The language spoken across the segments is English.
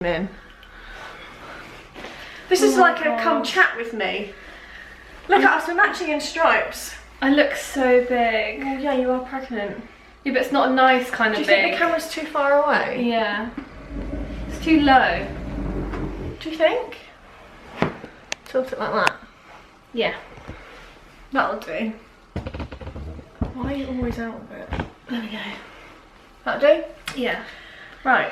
in. This is like a come chat with me. Look at us, we're matching in stripes. I look so big. Oh yeah, you are pregnant. Yeah, but it's not a nice kind of big. Do you think the camera's too far away? Yeah. It's too low. Do you think? Tilt it like that. Yeah. That'll do. Why are you always out of it? There we go. That'll do? Yeah. Right.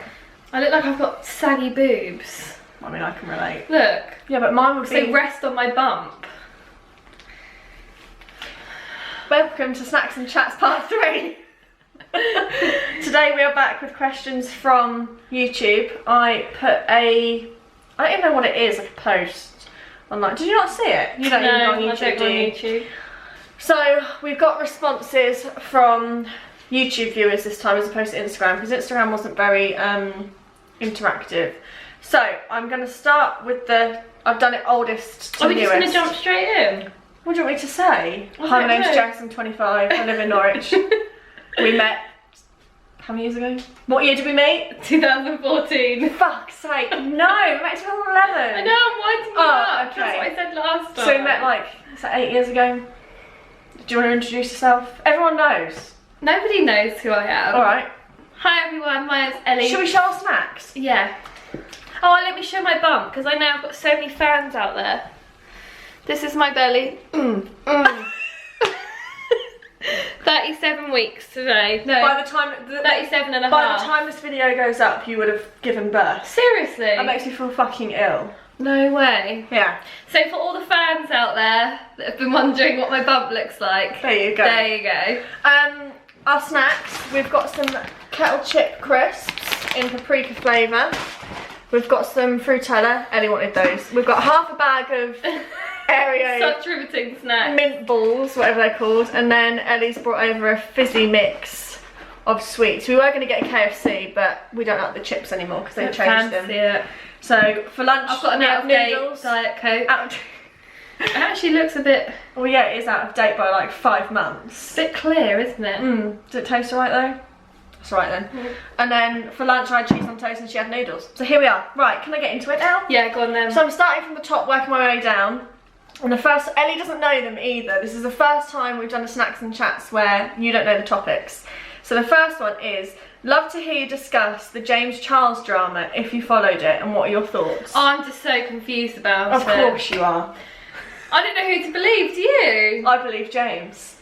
I look like I've got saggy boobs. I mean, I can relate. Look. Yeah, but mine would be... They rest on my bump. Welcome to Snacks and Chats Part 3. Today we are back with questions from YouTube. I put I don't even know what it is, like a post online. Did you not see it? You don't even go on YouTube, I don't go on YouTube. So we've got responses from YouTube viewers this time as opposed to Instagram, because Instagram wasn't very interactive. So I'm going to start with I've done it oldest to Are we newest. just going to jump straight in? What do you want me to say? Hi, my name's Jess, I'm 25, I live in Norwich. We met, how many years ago? What year did we meet? 2014. Fuck's sake, no, we met in 2011. I know, I'm winding you up. Okay. That's what I said last time. So we met like, is that 8 years ago? Do you want to introduce yourself? Everyone knows. Nobody knows who I am. Alright. Hi everyone, my name's Ellie. Shall we show our snacks? Yeah. Oh, let me show my bump, because I know I've got so many fans out there. This is my belly. 37 weeks today. No, By the time 37 and a by half. the time this video goes up, you would have given birth. Seriously? That makes me feel fucking ill. No way. Yeah. So for all the fans out there that have been wondering what my bump looks like, There you go. there you go. Our snacks, we've got some kettle chip crisps in paprika flavour. We've got some Frutella, Ellie wanted those. We've got half a bag of Aereo Such riveting snacks. mint balls, whatever they're called, and then Ellie's brought over a fizzy mix of sweets. We were going to get a KFC, but we don't like the chips anymore because they've changed them. It. So for lunch, I've got an we have out-of-date noodles. Diet Coke. It actually looks a bit Well, yeah, it is out of date by like 5 months. clear, isn't it? Does it taste alright though? It's alright then. Mm. And then for lunch I had cheese on toast and she had noodles. So here we are. Right, can I get into it now? Yeah, go on then. So I'm starting from the top, working my way down. And the first, Ellie doesn't know them either. This is the first time we've done a Snacks and Chats where you don't know the topics. So the first one is, love to hear you discuss the James Charles drama if you followed it, and what are your thoughts? I'm just so confused about it. Of course you are. I don't know who to believe, do you? I believe James.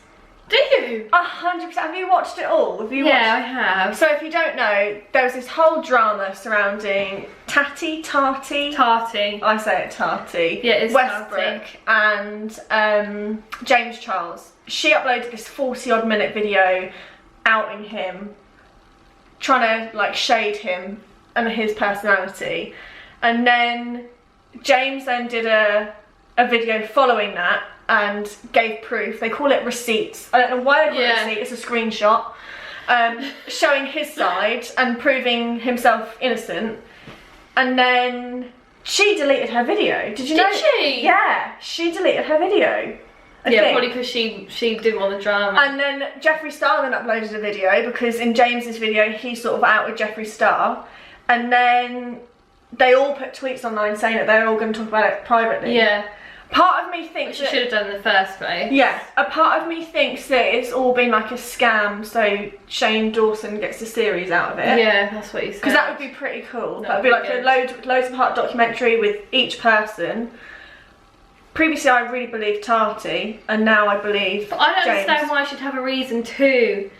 Do you? 100%. Have you watched it all? Have you watched? Yeah, I have. So if you don't know, there was this whole drama surrounding Tarty. Tarty. I say it Tarty. Yeah, it's Westbrook and James Charles. She uploaded this 40-odd minute video outing him, trying to like shade him and his personality, and then James then did a video following that and gave proof. They call it receipts. I don't know why they call it a receipt, it's a screenshot showing his side and proving himself innocent. And then she deleted her video. Did you know? Did she? Yeah, she deleted her video. I Yeah, think. probably because she didn't want the drama. And then Jeffree Star then uploaded a video, because in James's video he sort of outed Jeffree Star, and then they all put tweets online saying that they're all going to talk about it privately. Yeah. Part of me thinks Which you should have done in the first place. yeah, a part of me thinks that it's all been like a scam, so Shane Dawson gets a series out of it. Yeah, that's what you said. Because that would be pretty cool. That would That'd be be like good. a loads of part documentary with each person. Previously I really believed Tarty, and now I believe But I don't James. understand why she'd have a reason to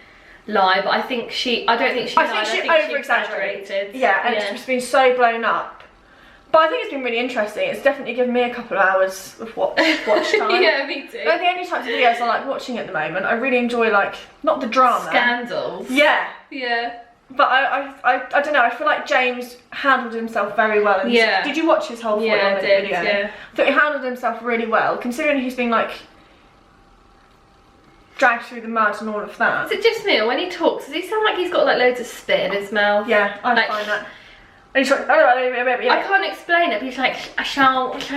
lie, but I don't think she lied. I think she over-exaggerated. Yeah, and it's just been so blown up. But I think it's been really interesting. It's definitely given me a couple of hours of watch time. Yeah, me too. They're the only types of videos I like watching at the moment. I really enjoy, like, not the drama. Scandals. Yeah. Yeah. But I don't know, I feel like James handled himself very well. In Yeah. Did you watch his whole 40 Yeah, I did, video? yeah. I thought he handled himself really well, considering he's been, like, dragged through the mud and all of that. Is it just me, or when he talks, does he sound like he's got like loads of spit in his mouth? Yeah, I Like- find that. And he's like, I can't explain it, but he's like, I shall. Like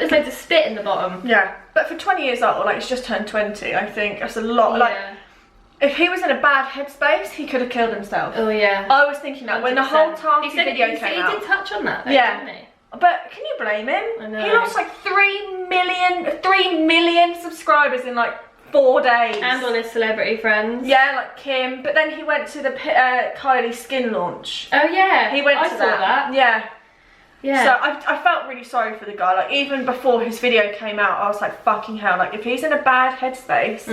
there's loads of spit in the bottom. Yeah, but for 20 years old, like, it's just turned 20, I think that's a lot. Like, Yeah. if he was in a bad headspace, he could have killed himself. Oh yeah. I was thinking that when the whole 100%. Tarty video came out. He did touch on that though, Yeah. didn't he? But can you blame him? I know. He lost like 3 million subscribers in like 4 days. And all his celebrity friends. Yeah, like Kim. But then he went to the Kylie skin launch. Oh yeah. He went I to saw that. Yeah. Yeah. So I felt really sorry for the guy. Like even before his video came out, I was like, fucking hell. Like if he's in a bad headspace,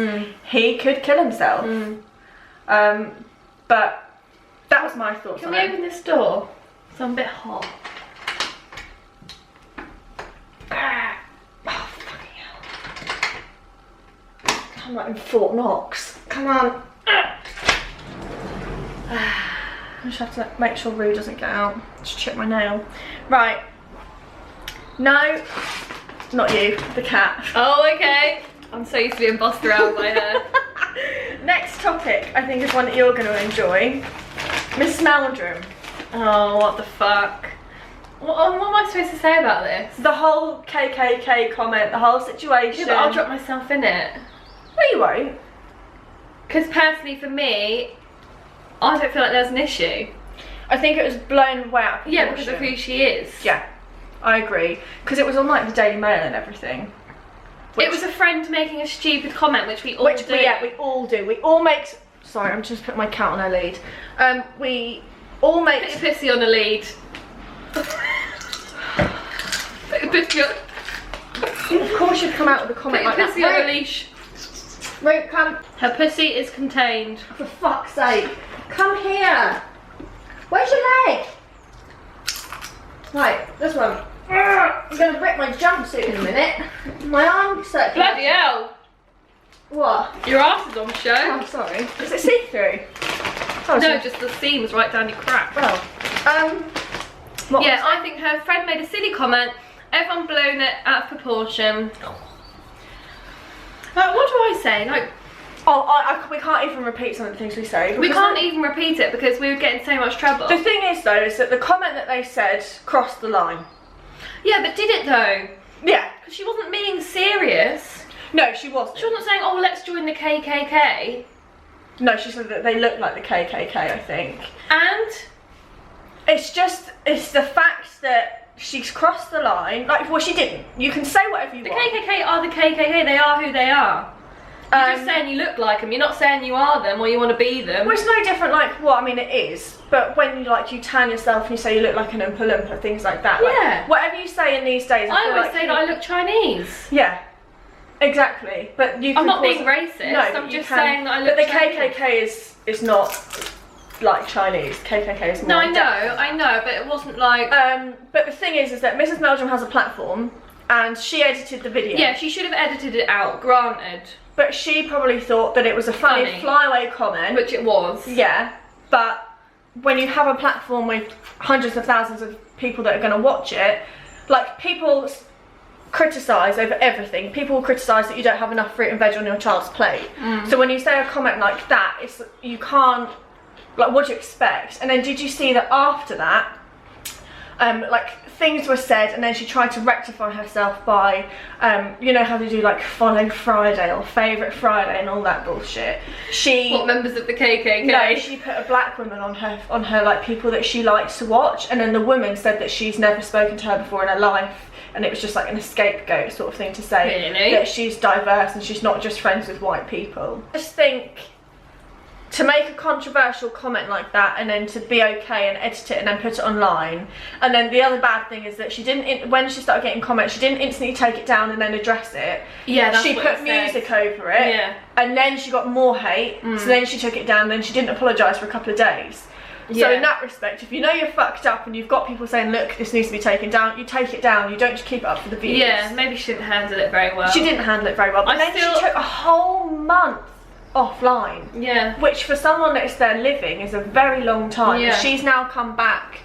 he could kill himself. But that was my thoughts. Can we open this door? It's a bit hot. Oh, fucking hell. I'm like in Fort Knox. Come on. I just have to make sure Rue doesn't get out. Just chip my nail. Right. No, not you, the cat. Oh, okay. I'm so used to being bossed around by her. Next topic, I think is one that you're going to enjoy. Miss Meldrum. Oh, what the fuck? What am I supposed to say about this? The whole KKK comment, the whole situation. Yeah, but I'll drop myself in it. No, you won't. Because personally for me, I don't feel like there's an issue. I think it was blown way out of Yeah, because of who she is. Yeah, I agree. Because it was on like the Daily Mail and everything. It was a friend making a stupid comment, which we all do. Yeah, we all do. We all make... Sorry, I'm just putting my cat on her lead. We all make... Put your pussy on a lead. Put your pussy on... Of course you'd come out with a comment Put like your that. pussy on a leash. Right, come. Her pussy is contained. For fuck's sake. Come here. Where's your leg? Right, this one. I'm going to rip my jumpsuit in a minute. My arm circulates. Bloody hell. What? Your ass is on show. Oh, sorry. Is it see-through? Oh, No, just the seams right down your crack. Well, yeah, I think her friend made a silly comment. Everyone blown it out of proportion. Like, what do I say? Like, we can't even repeat some of the things we say. we can't even repeat it because we would get in so much trouble. The thing is, though, is that the comment that they said crossed the line. Yeah, but did it though? Yeah. Because she wasn't being serious. No, she wasn't. She wasn't saying, oh, let's join the KKK. No, she said that they look like the KKK, I think. And? It's the fact that she's crossed the line. Like, well, she didn't. You can say whatever you want. The KKK are the KKK. They are who they are. You're just saying you look like them. You're not saying you are them or you want to be them. Well, it's no different, like, well, I mean, it is. But when you tan yourself and you say you look like an Oompa Loompa, things like that. Yeah. Like, whatever you say in these days, I always say that I look Chinese. Yeah. Exactly. But you can I'm not being racist. No, I'm just saying that I look But the Chinese. KKK is not like Chinese. KKK is more. No, I know, but it wasn't like... But the thing is that Mrs. Meldrum has a platform and she edited the video. Yeah, she should have edited it out, granted. But she probably thought that it was a funny flyaway comment. Which it was. Yeah, but when you have a platform with hundreds of thousands of people that are going to watch it, like, people criticise over everything. People criticise that you don't have enough fruit and veg on your child's plate. So when you say a comment like that, it's, you can't, like, what do you expect? And then did you see that after that, like, things were said and then she tried to rectify herself by, you know how they do like Follow Friday or Favourite Friday and all that bullshit. What, members of the KKK? No, she put a black woman on her like people that she likes to watch, and then the woman said that she's never spoken to her before in her life, and it was just like an scapegoat sort of thing to say that she's diverse and she's not just friends with white people. I just think to make a controversial comment like that and then to be okay and edit it and then put it online, and then the other bad thing is that she didn't, when she started getting comments, she didn't instantly take it down and then address it. Yeah, that's she what put it music said. over it. Yeah. And then she got more hate, so then she took it down, then she didn't apologise for a couple of days. So in that respect, if you know you're fucked up and you've got people saying, look, this needs to be taken down, you take it down, you don't just keep it up for the views. Yeah, maybe she didn't handle it very well. She didn't handle it very well, but then she took a whole month offline. Yeah. Which for someone that is there living is a very long time. Yeah. She's now come back,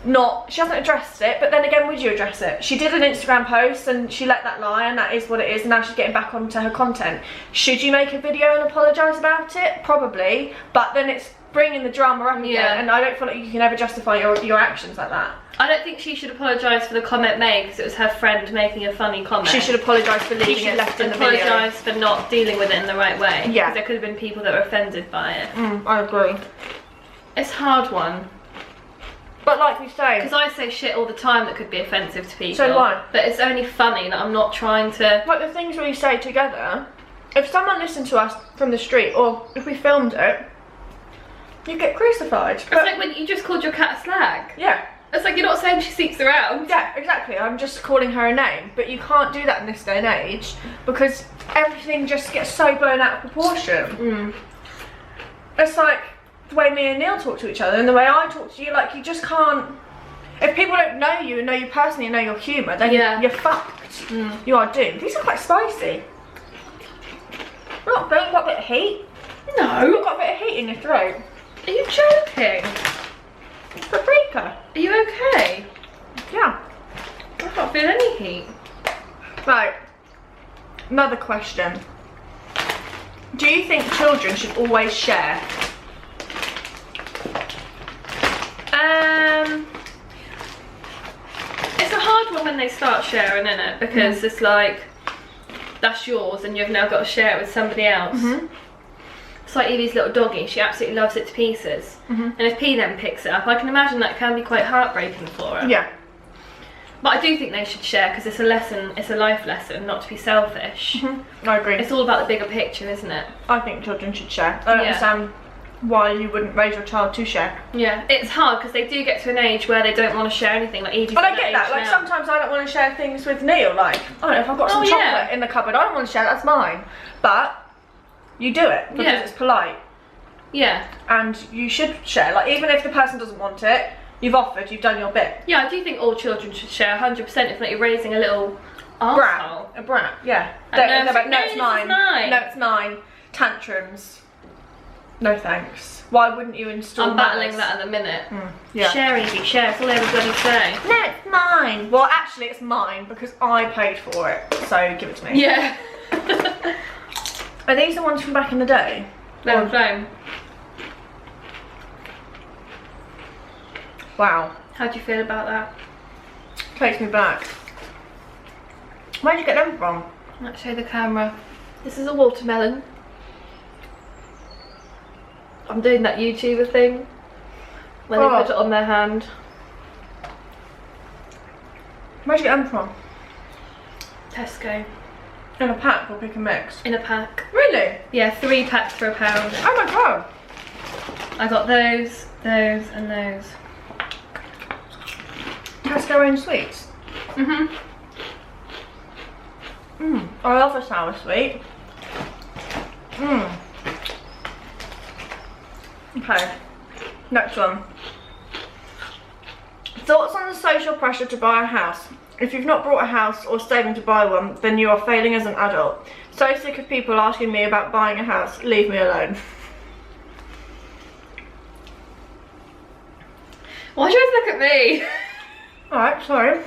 she hasn't addressed it, but then again, would you address it? She did an Instagram post and she let that lie, and that is what it is, and now she's getting back onto her content. Should you make a video and apologise about it? Probably, but then it's bringing the drama up again, Yeah. and I don't feel like you can ever justify your actions like that. I don't think she should apologise for the comment made because it was her friend making a funny comment. She should apologise for leaving it left in the video. Apologise for not dealing with it in the right way. Yeah. Because there could have been people that were offended by it. I agree. It's a hard one. But like we say, Because I say shit all the time that could be offensive to people. So do I. But it's only funny that I'm not trying to... like the things we say together, if someone listened to us from the street, or if we filmed it, you get crucified. It's like when you just called your cat a slag. Yeah. It's like you're not saying she seeks around. Yeah, exactly. I'm just calling her a name. But you can't do that in this day and age because everything just gets so blown out of proportion. It's like the way me and Neil talk to each other and the way I talk to you, like you just can't... If people don't know you and know you personally and know your humour, then you're fucked. You are doomed. These are quite spicy. Look, they've got a bit of heat. No. You've got a bit of heat in your throat. Are you joking? It's paprika. Are you okay? Yeah. I can't feel any heat. Right. Another question. Do you think children should always share? It's a hard one when they start sharing, isn't it? Because it's like, that's yours and you've now got to share it with somebody else. It's like Evie's little doggy, she absolutely loves it to pieces. And if P then picks it up, I can imagine that can be quite heartbreaking for her. Yeah. But I do think they should share because it's a lesson, it's a life lesson, not to be selfish. I agree. It's all about the bigger picture, isn't it? I think children should share. I don't understand why you wouldn't raise your child to share. Yeah, it's hard because they do get to an age where they don't want to share anything. Like Evie's. But I get that. Like now. sometimes I don't want to share things with Neil. Like I don't know if I've got some chocolate in the cupboard, I don't want to share. That's mine. But you do it because it's polite. Yeah. And you should share. Like even if the person doesn't want it, you've offered. You've done your bit. Yeah, I do think all children should share 100%. If not, you're raising a little arsehole. A brat. Yeah. And They're like, no, it's this mine. is mine. No, it's mine. Tantrums. No thanks. Why wouldn't you install I'm battling manners? that at the minute. Yeah. Share, Evie, share. It's all everybody say. No, it's mine. Well, actually, it's mine because I paid for it. So give it to me. Yeah. Are these the ones from back in the day? Lemon flame. Wow. How do you feel about that? Takes me back. Where'd you get them from? Let's show the camera. This is a watermelon. I'm doing that YouTuber thing when they put it on their hand. Where'd you get them from? Tesco. In a pack or pick and mix? In a pack. Really? Yeah, 3 packs for £1. Oh my god. I got those, and those. Tesco own sweets? I love a sour sweet. Okay, next one. Thoughts on the social pressure to buy a house? If you've not bought a house or saving to buy one, then you are failing as an adult. So sick of people asking me about buying a house. Leave me alone. Why do you always look at me? Alright, sorry.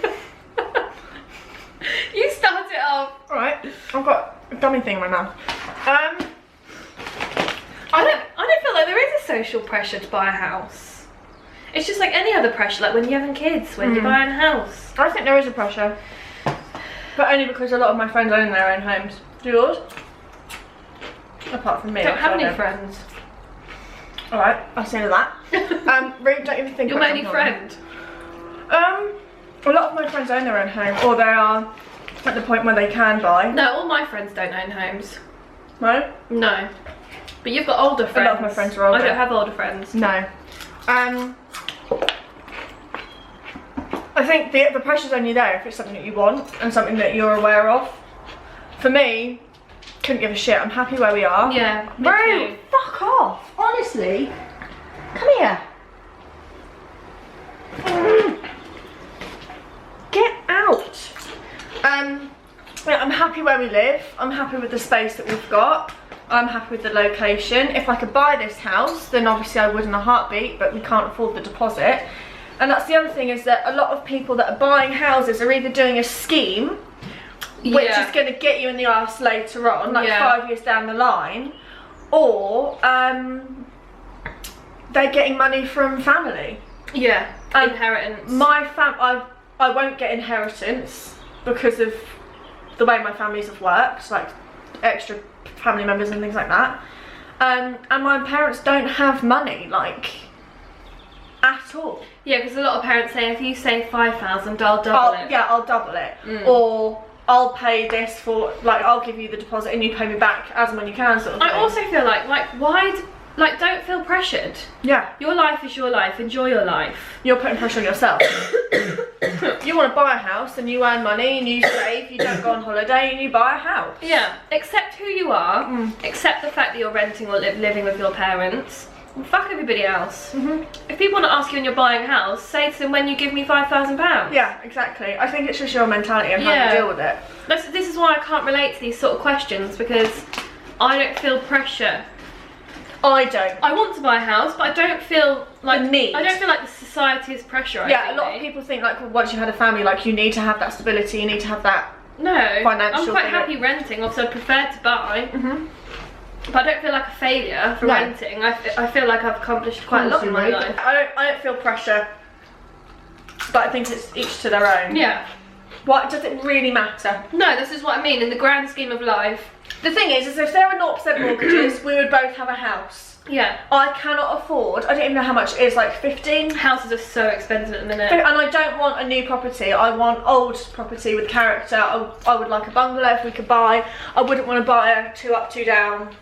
You start it off. Alright, I've got a gummy thing in my mouth. I don't feel like there is a social pressure to buy a house. It's just like any other pressure, like when you're having kids, when you're buying a house. I think there is a pressure, but only because a lot of my friends own their own homes. Do yours? Apart from me. I don't have any friends. Alright, I'll say that. Really don't even think You're my about only it. friend. A lot of my friends own their own home, or they are at the point where they can buy. No, all my friends don't own homes. No? No. But you've got older friends. A lot of my friends are older. I don't have older friends. No. I think the pressure's only there if it's something that you want and something that you're aware of. For me, couldn't give a shit. I'm happy where we are. Yeah. Me Bro, too. fuck off. Honestly. Come here. Get out. Yeah, I'm happy where we live. I'm happy with the space that we've got. I'm happy with the location. If I could buy this house, then obviously I would in a heartbeat, but we can't afford the deposit. And that's the other thing, is that a lot of people that are buying houses are either doing a scheme, which is going to get you in the arse later on, like 5 years down the line, or they're getting money from family. Yeah, And inheritance. I won't get inheritance because of the way my families have worked, like extra family members and things like that. And my parents don't have money, like, at all. Yeah, because a lot of parents say, if you say 5,000, I'll double it. Yeah, I'll double it. Or I'll pay this for, like, I'll give you the deposit and you pay me back as and when you can, sort of thing. I also feel like why, like, don't feel pressured. Yeah. Your life is your life, enjoy your life. You're putting pressure on yourself. You want to buy a house and you earn money and you save, you don't go on holiday and you buy a house. Yeah, accept who you are, accept the fact that you're renting or living with your parents, and fuck everybody else. If people want to ask you when you're buying a house, say to them, when you give me £5,000. Yeah, exactly. I think it's just your mentality and how you deal with it. This is why I can't relate to these sort of questions, because I don't feel pressure. I don't. I want to buy a house, but I don't feel like the need. I don't feel like the society is pressurising Yeah, a lot of people think like once you've had a family, like you need to have that stability, you need to have that. No, financial I'm quite happy renting. Obviously, I prefer to buy, but I don't feel like a failure for renting. I feel like I've accomplished quite a lot in my life. I don't feel pressure, but I think it's each to their own. Yeah. What does it really matter? No, this is what I mean in the grand scheme of life. The thing is if there were 0% mortgages, we would both have a house. Yeah. I cannot afford, I don't even know how much it is, like 15? Houses are so expensive at the minute. And I don't want a new property, I want old property with character. I would like a bungalow if we could buy. I wouldn't want to buy a 2 up, 2 down.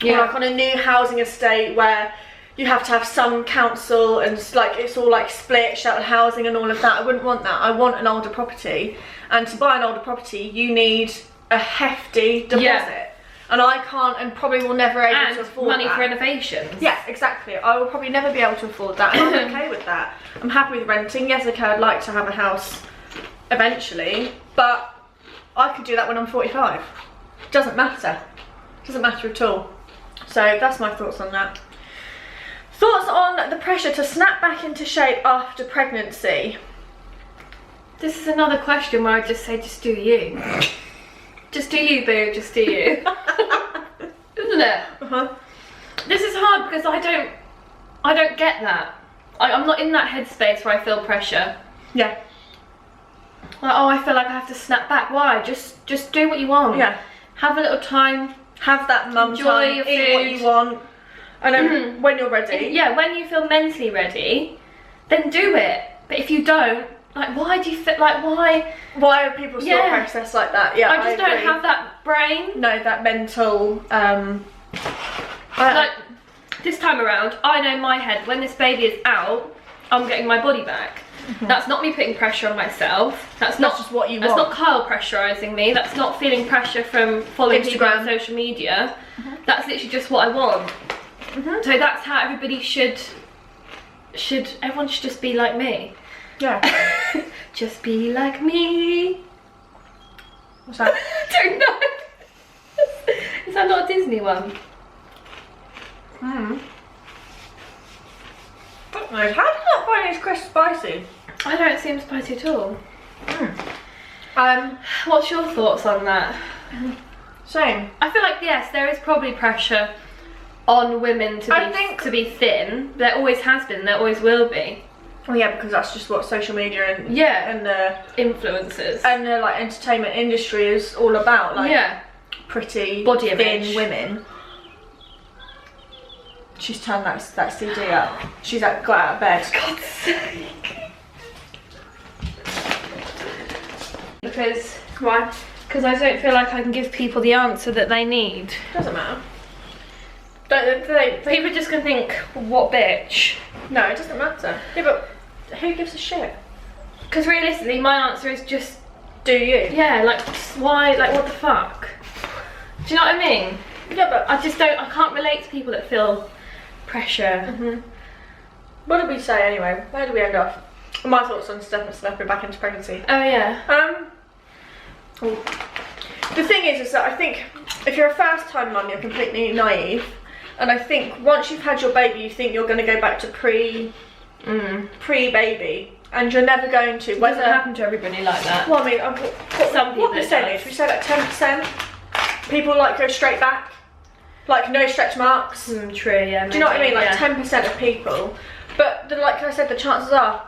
Yeah. Or like on a new housing estate where you have to have some council and like it's all like split, sheltered housing and all of that. I wouldn't want that. I want an older property. And to buy an older property, you need a hefty deposit. Yeah. And I can't and probably will never be able to afford money that. for renovations. Yeah, exactly. I will probably never be able to afford that. And I'm okay with that. I'm happy with renting. Yes, okay, I'd like to have a house eventually, but I could do that when I'm 45. Doesn't matter. Doesn't matter at all. So that's my thoughts on that. Thoughts on the pressure to snap back into shape after pregnancy? This is another question where I just say, just do you. Just do you, boo, just do you. Isn't it? This is hard because I don't get that. I'm not in that headspace where I feel pressure. Yeah. Like, oh, I feel like I have to snap back. Why? Just do what you want. Yeah. Have a little time. Have that mum Enjoy time. your Eat what food. you want. And then when you're ready. Yeah, when you feel mentally ready, then do it. But if you don't, like, why do you feel like Why are people still process like that? Yeah, I just don't have that brain. No, that mental. Like this time around, I know in my head when this baby is out, I'm getting my body back. That's not me putting pressure on myself. That's not just what you want. want. That's not Kyle pressurising me. That's not feeling pressure from following people on social media. That's literally just what I want. So that's how everybody should. Everyone should just be like me. Yeah. Just be like me. What's that? I don't know. Is that not a Disney one? Don't know. How did that find these crisps spicy? I don't seem spicy at all. What's your thoughts on that? Same. I feel like yes, there is probably pressure on women to be thin. There always has been. There always will be. Oh yeah, because that's just what social media and the influencers and the like entertainment industry is all about. Like pretty body thin image women. She's turned that CD up. She's got out of bed. God's sake. Because why? Because I don't feel like I can give people the answer that they need. Doesn't matter. People are just gonna think, what bitch? No, it doesn't matter. Yeah, but who gives a shit? Because realistically, my answer is just do you? Yeah, like why? Like what the fuck? Do you know what I mean? Yeah, but I just don't. I can't relate to people that feel pressure. What did we say anyway? Where did we end off? My thoughts on stepping back into pregnancy. Oh yeah. The thing is that I think if you're a first-time mum, you're completely naive, and I think once you've had your baby, you think you're going to go back to pre-baby, and you're never going to. It doesn't happen to everybody like that. Well, I mean, some people. What percentage? We say like 10%. People like go straight back. Like no stretch marks. True, yeah. Maybe. Do you know what I mean? Like 10% of people. But like I said, the chances are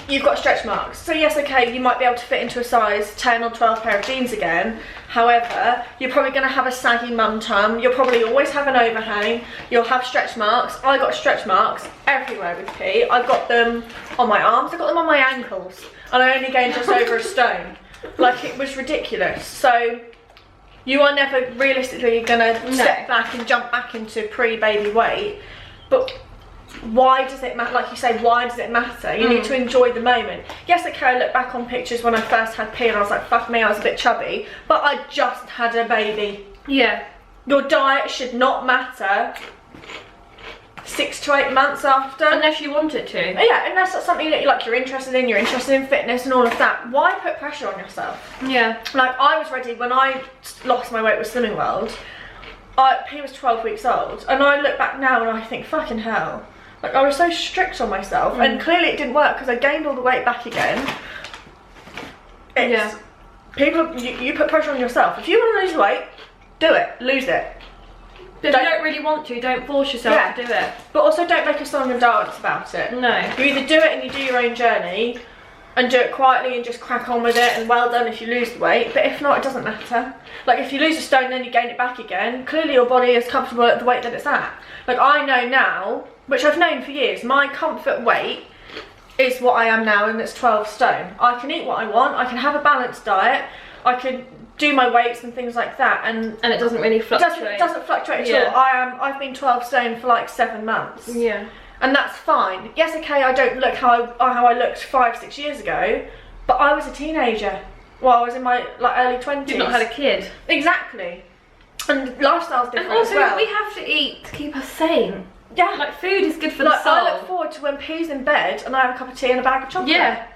you've got stretch marks. So yes, okay, you might be able to fit into a size 10 or 12 pair of jeans again. However, you're probably going to have a saggy mum tum. You'll probably always have an overhang. You'll have stretch marks. I got stretch marks everywhere with P. I got them on my arms. I got them on my ankles. And I only gained just over a stone. Like, it was ridiculous. So you are never realistically going to step back and jump back into pre-baby weight. But why does it matter? Like you say, why does it matter? You need to enjoy the moment. Yes, okay, I look back on pictures when I first had P and I was like, fuck me, I was a bit chubby, but I just had a baby. Yeah. Your diet should not matter 6 to 8 months after. Unless you want it to. Yeah, unless that's something that you're interested in fitness and all of that. Why put pressure on yourself? Yeah. Like, I was ready when I lost my weight with Slimming World. P was 12 weeks old, and I look back now and I think, fucking hell. Like, I was so strict on myself, and clearly it didn't work because I gained all the weight back again. People, you put pressure on yourself. If you want to lose weight, do it, lose it. But if you don't really want to, don't force yourself to do it. But also don't make a song and dance about it. No. You either do it and you do your own journey, and do it quietly and just crack on with it, and well done if you lose the weight, but if not, it doesn't matter. Like, if you lose a stone and then you gain it back again, clearly your body is comfortable at the weight that it's at. Like, I know now, which I've known for years, my comfort weight is what I am now, and it's 12 stone. I can eat what I want, I can have a balanced diet, I can do my weights and things like that, and it doesn't really fluctuate. It doesn't fluctuate at all. I've been 12 stone for like 7 months. Yeah. And that's fine. Yes, okay, I don't look how I looked 5-6 years ago, but I was a teenager. Well, I was in my early 20s. You've not had a kid. Exactly. And lifestyle's different and also, as well. we have to eat to keep us sane. Yeah. Like, food is good for the soul. I look forward to when P's in bed and I have a cup of tea and a bag of chocolate. Yeah.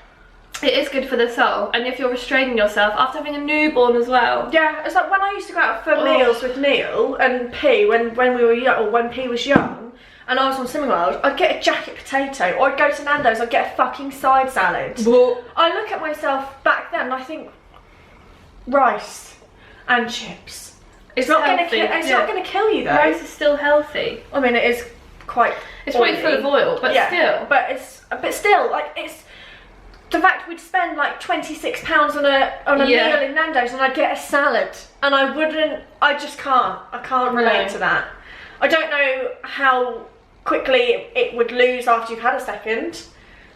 It is good for the soul, and if you're restraining yourself after having a newborn as well. Yeah, it's like when I used to go out for meals with Neil and P when we were young, or when P was young, and I was on Slimming World, I'd get a jacket potato, or I'd go to Nando's, I'd get a fucking side salad. I look at myself back then and I think, rice and chips. It's not going to kill you though. Rice is still healthy. I mean, it is quite. It's probably full of oil, but still. But still, like, it's the fact we'd spend like £26 on a meal in Nando's and I'd get a salad, and I just can't. I can't relate to that. I don't know how quickly it would lose after you've had a second.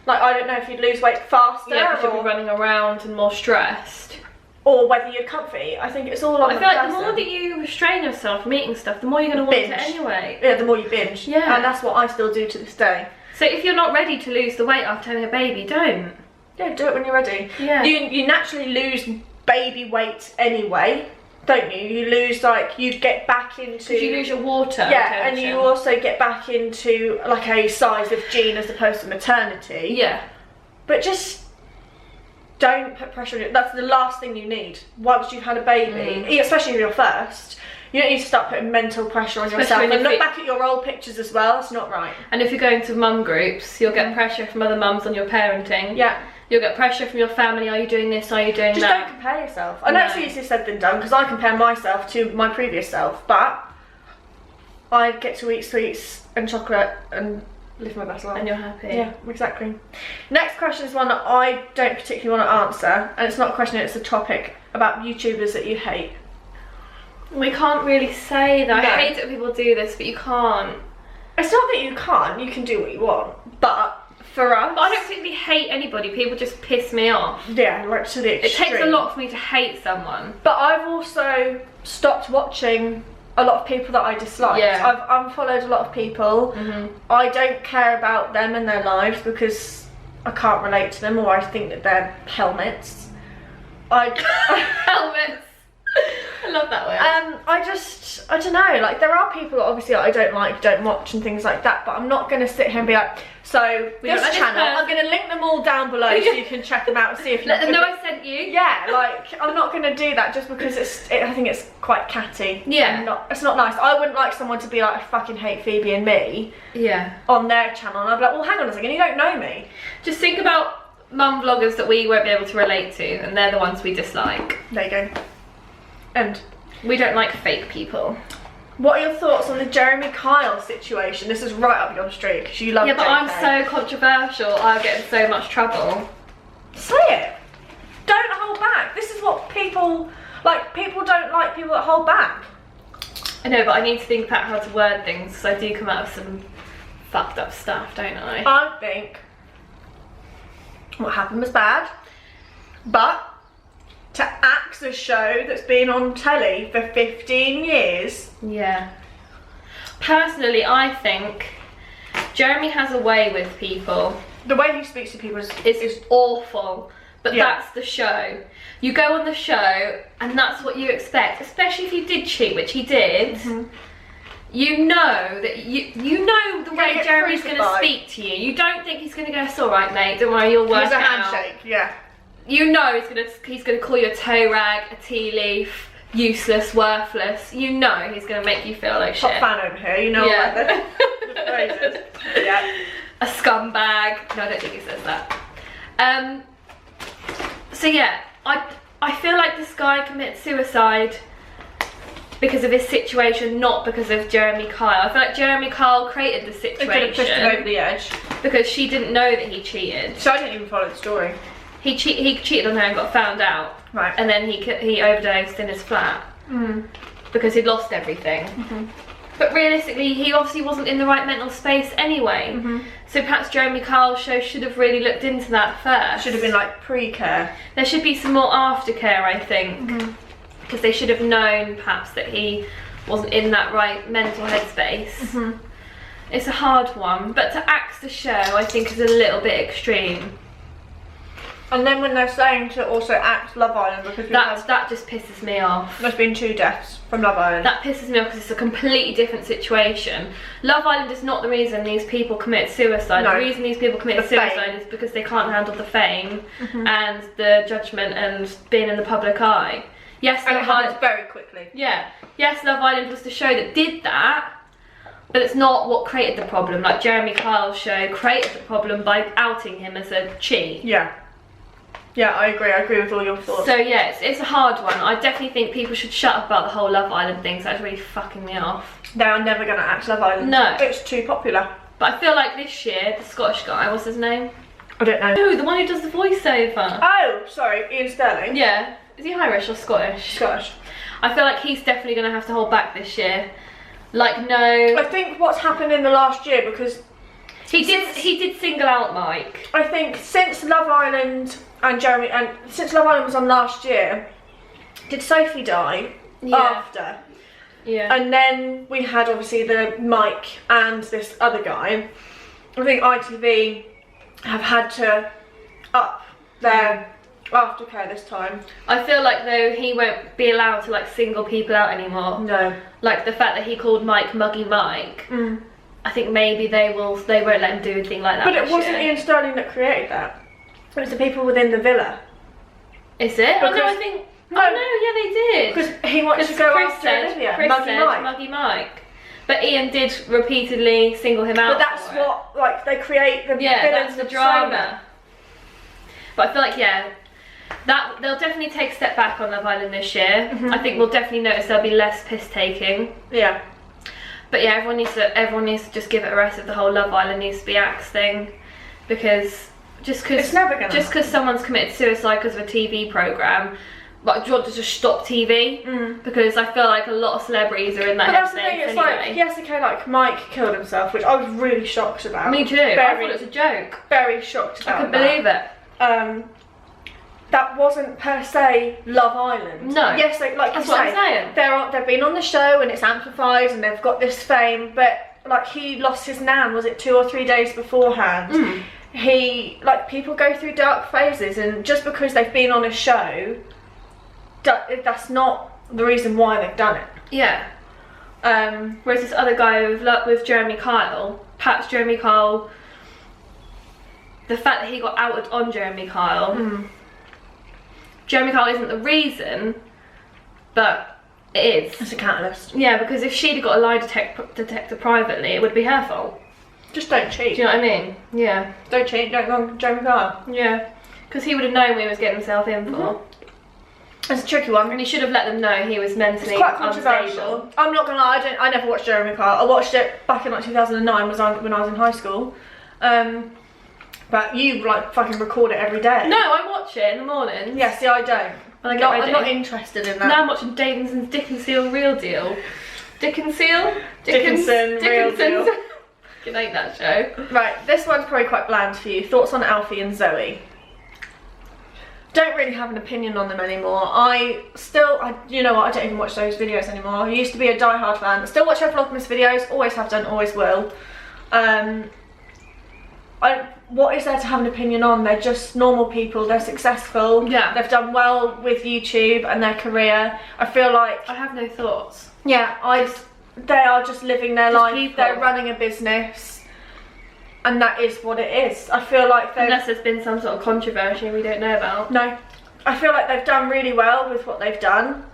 Like, I don't know if you'd lose weight faster, because you'd be running around and more stressed, or whether you'd comfy. I think it's all on the person. I feel like the more that you restrain yourself from eating stuff, the more you're going to want it anyway. Yeah, the more you binge. Yeah. And that's what I still do to this day. So if you're not ready to lose the weight after having a baby, don't. Yeah, do it when you're ready. Yeah. You naturally lose baby weight anyway, don't you? You lose, like, you get back into... Because you lose your water. Yeah, and you also get back into, like, a size of gene as opposed to maternity. Yeah. But just don't put pressure on it. That's the last thing you need once you've had a baby, especially if you're first. You don't need to start putting mental pressure on yourself. And look back at your old pictures as well. It's not right. And if you're going to mum groups, you'll get pressure from other mums on your parenting. Yeah. You'll get pressure from your family. Are you doing this? Are you doing that? Just don't compare yourself. I know it's easier said than done, because I compare myself to my previous self, but I get to eat sweets and chocolate and live my best life. And you're happy. Yeah, exactly. Next question is one that I don't particularly want to answer, and it's not a question, it's a topic about YouTubers that you hate. We can't really say that. No. I hate it when people do this, but you can't. It's not that you can't, you can do what you want, but for us... But I don't particularly hate anybody, people just piss me off. Yeah, like to the extreme. It takes a lot for me to hate someone. But I've also stopped watching a lot of people that I dislike. Yeah. I've unfollowed a lot of people. I don't care about them and their lives because I can't relate to them, or I think that they're helmets. Helmets. I love that word. I don't know, like, there are people that obviously I don't like, don't watch and things like that, but I'm not going to sit here and be like, so this channel, I'm going to link them all down below so you can check them out and see if you let them know I sent you. Yeah, like, I'm not going to do that just because I think it's quite catty. Yeah. It's not nice. I wouldn't like someone to be like, I fucking hate Phoebe and me. Yeah. On their channel, and I'd be like, well, hang on a second, you don't know me. Just think about mum vloggers that we won't be able to relate to, and they're the ones we dislike. There you go. And we don't like fake people. What are your thoughts on the Jeremy Kyle situation? This is right up your street because you love Yeah, but JK. I'm so controversial. I get in so much trouble. Say it. Don't hold back. This is what people like. People don't like people that hold back. I know, but I need to think about how to word things because I do come out of some fucked up stuff, don't I? I think what happened was bad, but to axe a show that's been on telly for 15 years. Yeah. Personally, I think Jeremy has a way with people. The way he speaks to people is awful, but Yeah. that's the show. You go on the show and that's what you expect, especially if you did cheat, which he did. You know that you know the way get Jeremy's going to crucified. speak to you. You don't think he's going to go, "It's all right, mate. Don't worry, you'll work There's a it out." handshake, yeah. You know he's gonna call you a toe rag, a tea leaf, useless, worthless. You know he's gonna make you feel like Top shit. fan over here, you know Yeah. like the phrases. Yeah. A scumbag. No, I don't think he says that. So yeah, I feel like this guy committed suicide because of his situation, not because of Jeremy Kyle. I feel like Jeremy Kyle created the It could have pushed him over situation the edge. because she didn't know that he cheated. So I didn't even follow the story. He cheated on her and got found out. Right. And then he overdosed in his flat because he'd lost everything. But realistically, he obviously wasn't in the right mental space anyway. So perhaps Jeremy Kyle's show should have really looked into that first. Should have been like pre-care. There should be some more aftercare, I think, because they should have known perhaps that he wasn't in that right mental headspace. It's a hard one, but to axe the show, I think, is a little bit extreme. And then when they're saying to also act Love Island because That just pisses me off. there's been 2 deaths from Love Island. That pisses me off because it's a completely different situation. Love Island is not the reason these people commit suicide. No. The reason these people commit The fame. suicide is because they can't handle the fame and the judgment and being in the public eye. Yes, And it Love happens Island. very quickly. Yeah. Yes, Love Island was the show that did that, but it's not what created the problem. Like Jeremy Kyle's show created the problem by outing him as a cheat. Yeah. Yeah, I agree with all your thoughts. So yeah, it's a hard one. I definitely think people should shut up about the whole Love Island thing, so that's really fucking me off. They are never going to act Love Island. No. It's too popular. But I feel like this year, the Scottish guy, what's his name? I don't know. Oh, the one who does the voiceover. Oh, sorry, Ian Sterling. Yeah. Is he Irish or Scottish? Scottish. I feel like he's definitely going to have to hold back this year. Like, no. I think what's happened in the last year, because He did single out Mike. I think since Love Island since Love Island was on last year, did Sophie die after? Yeah. And then we had obviously the Mike and this other guy. I think ITV have had to up their aftercare this time. I feel like though he won't be allowed to like single people out anymore. No. Like the fact that he called Mike Muggy Mike. I think maybe they won't let him do anything like that. But it this wasn't year. Ian Sterling that created that. It was the people within the villa. Is it? Oh no, Because- I think. Oh no, yeah, they did. Because he wanted to go after Olivia, Chris Muggy said Mike. Muggy Mike. But Ian did repeatedly single him out. But that's for it. what, like, they create the Yeah, villains that's the of drama. But I feel like that they'll definitely take a step back on Love Island this year. I think we'll definitely notice there'll be less piss taking. Yeah. But yeah, everyone needs to just give it a rest. If the whole Love Island needs to be axed thing, because It's never gonna just because someone's committed suicide because of a TV program. Like, do you want to just stop TV? Because I feel like a lot of celebrities are in that But that's the headspace thing, it's anyway. like, yes, okay, like Mike killed himself, which I was really shocked about. Me too. I thought it was a joke. Very shocked about I couldn't believe it. That wasn't per se Love Island. No. Yes, like That's you what say, I'm saying. they've been on the show and it's amplified and they've got this fame, but like he lost his nan, was it 2 or 3 days beforehand? People go through dark phases, and just because they've been on a show, that's not the reason why they've done it. Yeah. Whereas this other guy with Jeremy Kyle, perhaps Jeremy Kyle, the fact that he got outed on Jeremy Kyle, Jeremy Kyle isn't the reason, but it is. It's a catalyst. Yeah, because if she'd got a lie detector privately, it would be her fault. Just don't cheat. Do you know what I mean? Yeah. Don't cheat, don't go on Jeremy Kyle. Yeah. Because he would have known what he was getting himself in for. It's a tricky one. And he should have let them know he was mentally It's quite controversial. unstable. I'm not gonna lie, I never watched Jeremy Kyle. I watched it back in like 2009 when I was in high school. But you like fucking record it every day. No, I watch it in the morning. Yeah, see, I don't. When I get ready. I'm not interested in that. Now I'm watching Davidson's Dickinson Real Deal. Dickinson? Real Deal. You like that show? Right, this one's probably quite bland for you. Thoughts on Alfie and Zoe? Don't really have an opinion on them anymore. You know what, I don't even watch those videos anymore. I used to be a die-hard fan. Still watch her Vlogmas videos, always have done, always will. What is there to have an opinion on? They're just normal people, they're successful. Yeah. They've done well with YouTube and their career. I feel like... I have no thoughts. Yeah, they are just living their life. People. They're running a business. And that is what it is. I feel like they've... Unless there's been some sort of controversy we don't know about. No. I feel like they've done really well with what they've done.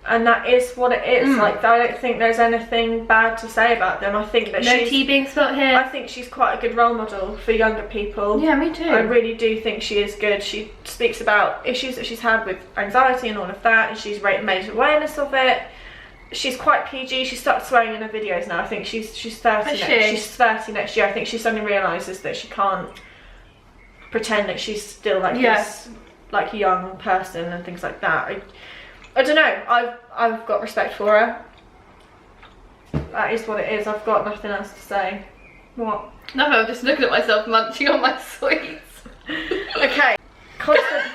And that is what it is. Like, I don't think there's anything bad to say about them. I think that no tea being spilt here. I think she's quite a good role model for younger people. Yeah, me too. I really do think she is good. She speaks about issues that she's had with anxiety and all of that, and she's made awareness of it. She's quite PG. She started swearing in her videos now. I think she's 30 she's 30 next year. I think she suddenly realises that she can't pretend that she's still like this like young person and things like that. I don't know. I've got respect for her. That is what it is. I've got nothing else to say. What? No, I'm just looking at myself munching on my sweets. Okay. Constant.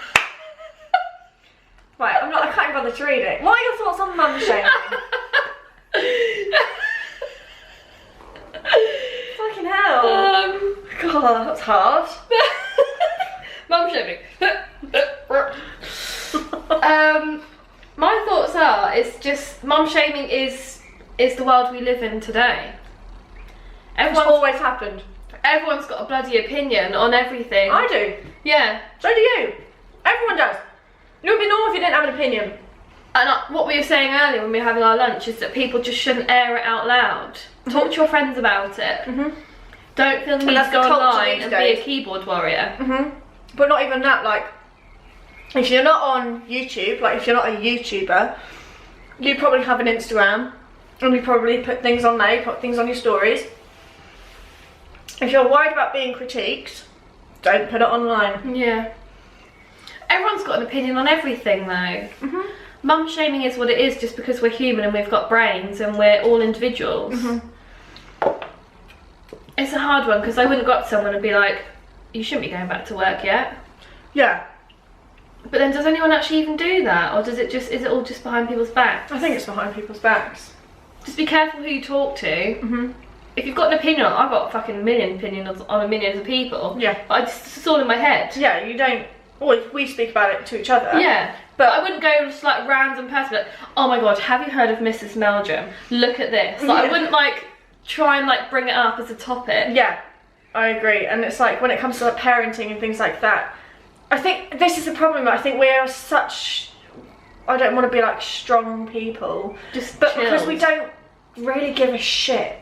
Right, I can't even bother to read it. What are your thoughts on mum shaming? Fucking hell. God, that's hard. Mum shaming. My thoughts are, it's just mum shaming is the world we live in today. It's always happened. Everyone's got a bloody opinion on everything. I do. Yeah. So do you. Everyone does. It would be normal if you didn't have an opinion. And what we were saying earlier when we were having our lunch is that people just shouldn't air it out loud. Talk to your friends about it. Don't feel the need to go online and be a keyboard warrior. But not even that, like, if you're not on YouTube, like if you're not a YouTuber, you probably have an Instagram and you probably put things on there, you put things on your stories. If you're worried about being critiqued, don't put it online. Yeah. Everyone's got an opinion on everything though. Mum shaming is what it is just because we're human and we've got brains and we're all individuals. It's a hard one because I wouldn't go up to someone and be like, you shouldn't be going back to work yet. Yeah. But then does anyone actually even do that, or is it all just behind people's backs? I think it's behind people's backs. Just be careful who you talk to. If you've got an opinion, I've got a fucking million opinions on a million of people. Yeah. But it's all in my head. Yeah, you don't. Well, we speak about it to each other. Yeah. But I wouldn't go just like random person, like, oh my god, have you heard of Mrs. Meldrum? Look at this. Like, I wouldn't like try and like bring it up as a topic. Yeah, I agree. And it's like when it comes to like parenting and things like that, I think this is the problem. I think we are such, I don't want to be like strong people, but because we don't really give a shit.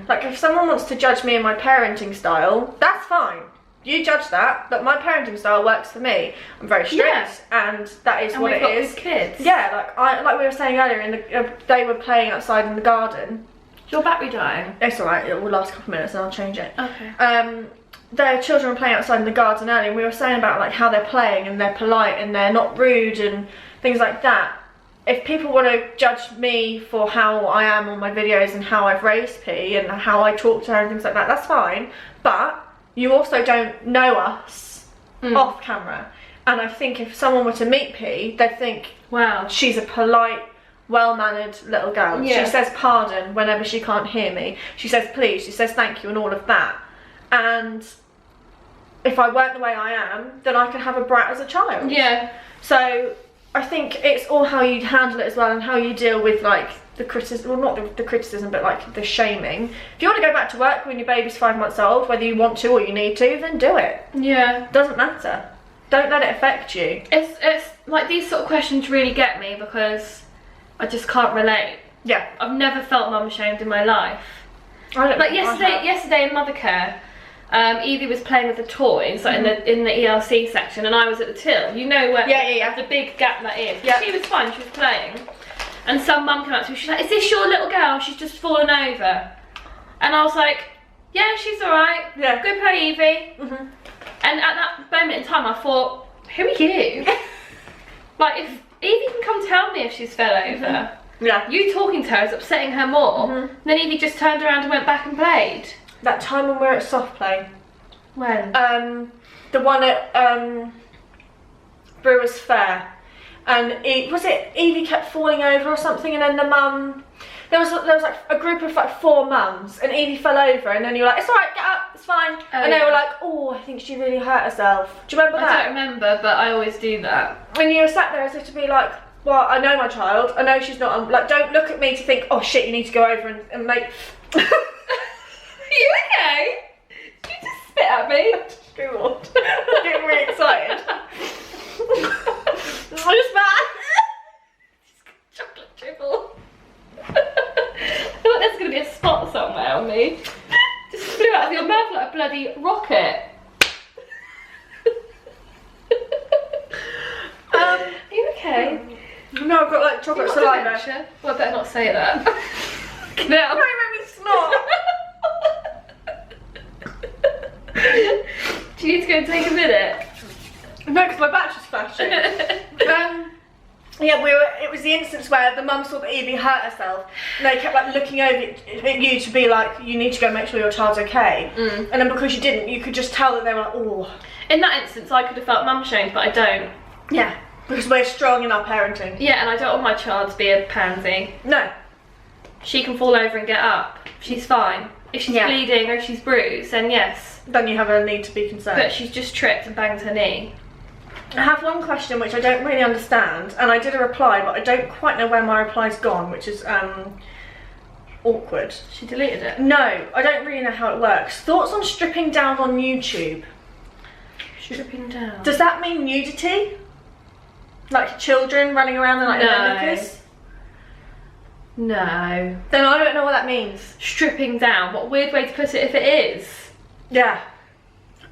Like if someone wants to judge me and my parenting style, that's fine. You judge that, but my parenting style works for me. I'm very strict, and that is what it is. Good kids. Yeah, like we were saying earlier, they were playing outside in the garden. Is your battery dying? It's alright. It will last a couple of minutes, and I'll change it. Okay. Their children were playing outside in the garden earlier, and we were saying about like how they're playing and they're polite and they're not rude and things like that. If people want to judge me for how I am on my videos and how I've raised P and how I talk to her and things like that, that's fine. But you also don't know us off camera. And I think if someone were to meet P, they'd think, wow, she's a polite, well-mannered little girl. Yeah. She says pardon whenever she can't hear me. She says please, she says thank you and all of that. And if I weren't the way I am, then I could have a brat as a child. Yeah. So I think it's all how you handle it as well and how you deal with like the criticism, well not the criticism, but like the shaming. If you want to go back to work when your baby's 5 months old, whether you want to or you need to, then do it. Yeah. Doesn't matter. Don't let it affect you. It's like these sort of questions really get me because I just can't relate. Yeah. I've never felt mum shamed in my life. I don't like yesterday in mother care, Evie was playing with the toys, like in the ELC section, and I was at the till. You know where the big gap that is. Yeah. She was fine, she was playing. And some mum came up to me, she's like, is this your little girl? She's just fallen over. And I was like, yeah, she's alright. Yeah. Go play, Evie. And at that moment in time, I thought, who are you? Like, if Evie can come tell me if she's fell over, you talking to her is upsetting her more. Then Evie just turned around and went back and played. That time when we were at soft play. When? The one at Brewers Fair. And was it Evie kept falling over or something, and then the mum, there was like a group of like 4 mums, and Evie fell over, and then you were like, it's alright, get up, it's fine. And they were like, oh, I think she really hurt herself. Do you remember that? I don't remember, but I always do that. And you were sat there as if to be like, well, I know my child, I know she's not, like, don't look at me to think, oh shit, you need to go over and make... Are you okay? Did you just spit at me? I'm getting really excited. I just chocolate dribble. I feel like there's going to be a spot somewhere on me. Just flew out of your mouth like a bloody rocket. Are you okay? No, I've got like chocolate saliva. Well, I better not say that. Get out. Don't make me snort. Do you need to go and take a minute? No, because my battery's flashing. Yeah, it was the instance where the mum saw that Evie hurt herself, and they kept like looking over at you to be like, you need to go make sure your child's okay. And then because you didn't, you could just tell that they were like, oh. In that instance, I could have felt mum shamed, but I don't. Yeah, because we're strong in our parenting. Yeah, and I don't want my child to be a pansy. No. She can fall over and get up. She's fine. If she's bleeding or if she's bruised, then yes. Then you have a need to be concerned. But she's just tripped and banged her knee. I have one question which I don't really understand, and I did a reply, but I don't quite know where my reply's gone, which is awkward. She deleted it? No, I don't really know how it works. Thoughts on stripping down on YouTube? Stripping down? Does that mean nudity? Like children running around in like their knickers? No. Then I don't know what that means. Stripping down? What weird way to put it if it is. Yeah.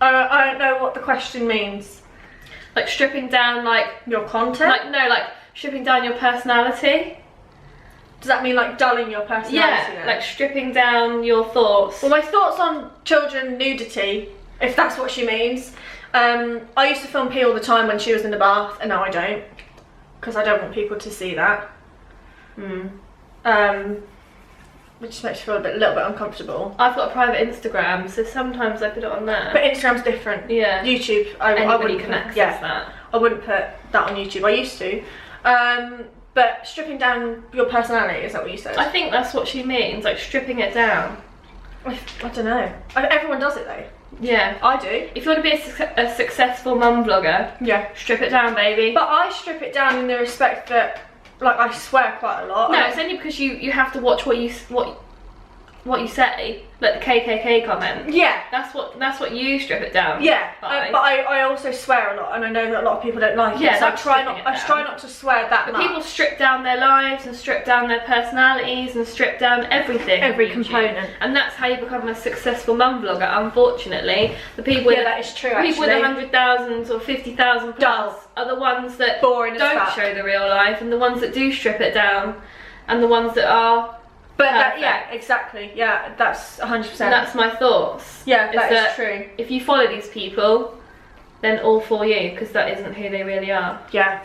I don't know what the question means. Like stripping down like... Your content? Like, no, like stripping down your personality. Does that mean like dulling your personality? Yeah, like stripping down your thoughts. Well, my thoughts on children nudity, if that's what she means. I used to film P all the time when she was in the bath, and now I don't. Because I don't want people to see that. Which just makes me feel a little bit uncomfortable. I've got a private Instagram, so sometimes I put it on there. But Instagram's different. Yeah. YouTube, I wouldn't can access that. I wouldn't put that on YouTube. I used to. But stripping down your personality, is that what you said? I think that's what she means, like stripping it down. I don't know. Everyone does it though. Yeah. I do. If you want to be a successful mum vlogger, strip it down, baby. But I strip it down in the respect that, like, I swear quite a lot. No, it's only because you have to watch what you say, like the KKK comment. Yeah. That's what you strip it down. Yeah. By. But I also swear a lot, and I know that a lot of people don't like it. So I try not to swear that much. People strip down their lives and strip down their personalities and strip down everything. Every component. And that's how you become a successful mum vlogger, unfortunately. The people that is true, people with 100,000 or 50,000 plus are the ones that don't show the real life, and the ones that do strip it down, and the ones that are yeah, exactly. Yeah, that's 100%. That's my thoughts. Yeah, that is true. If you follow these people, then all for you, because that isn't who they really are. Yeah.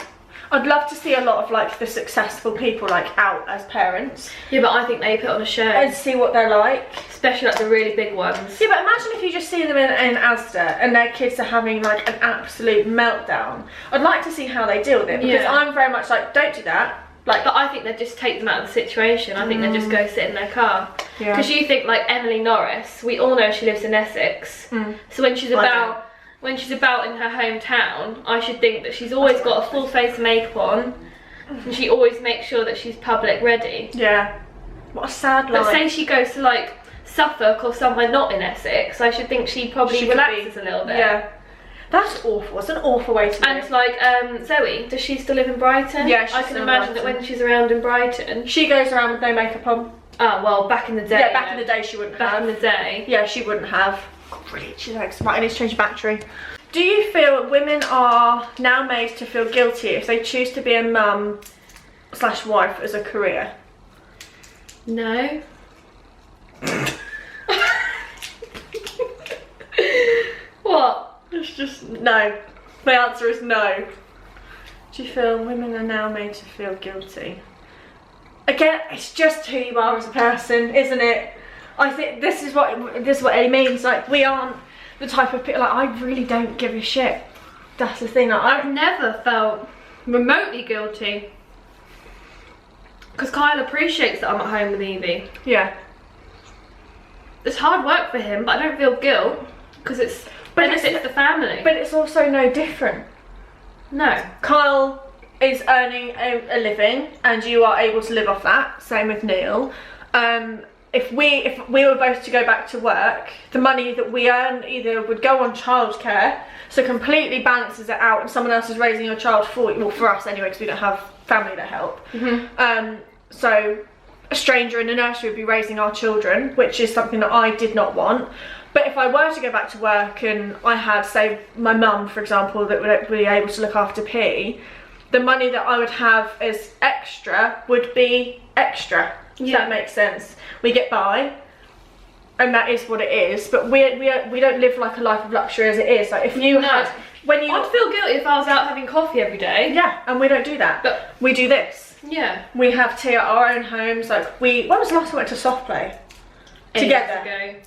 I'd love to see a lot of like the successful people like out as parents. Yeah, but I think they put on a show. And see what they're like. Especially like the really big ones. Yeah, but imagine if you just see them in Asda and their kids are having like an absolute meltdown. I'd like to see how they deal with it, because I'm very much like, don't do that. Like, but I think they just take them out of the situation. I think they just go sit in their car. Because you think like Emily Norris, we all know she lives in Essex. So when she's about in her hometown, I should think that she's always got a full face of makeup on, and she always makes sure that she's public ready. Yeah. What a sad life. But say she goes to like Suffolk or somewhere not in Essex, I should think she probably relaxes a little bit. Yeah. That's awful. It's an awful way to live. And like Zoe, does she still live in Brighton? Yeah, she's I can imagine that when she's around in Brighton, she goes around with no makeup on. Oh well, back in the day. Yeah, back in the day she wouldn't have. Back in the day. Yeah, she wouldn't have. got really itchy legs. Right, I need to change the battery. Do you feel women are now made to feel guilty if they choose to be a mum / wife as a career? No. What? It's just no. My answer is no. Do you feel women are now made to feel guilty? Again, it's just who you are as a person, isn't it? I think this is what Ellie means. Like, we aren't the type of people, like, I really don't give a shit. That's the thing. Like, I've never felt remotely guilty. Because Kyle appreciates that I'm at home with Evie. Yeah. It's hard work for him, but I don't feel guilt. Because it's benefits the family. But it's also no different. No. Kyle is earning a living and you are able to live off that. Same with Neil. If we were both to go back to work, the money that we earn either would go on childcare, so completely balances it out, and someone else is raising your child for you. Well, for us anyway, because we don't have family to help. So a stranger in the nursery would be raising our children, which is something that I did not want. But if I were to go back to work and I had, say, my mum, for example, that would be able to look after P, the money that I would have as extra would be extra. If that makes sense. We get by, and that is what it is. But we don't live like a life of luxury as it is. Like, if you had, when you, I'd feel guilty if I was out having coffee every day. Yeah, and we don't do that. But we do this. Yeah. We have tea at our own homes. Like, when was the last time we went to soft play together? Ago.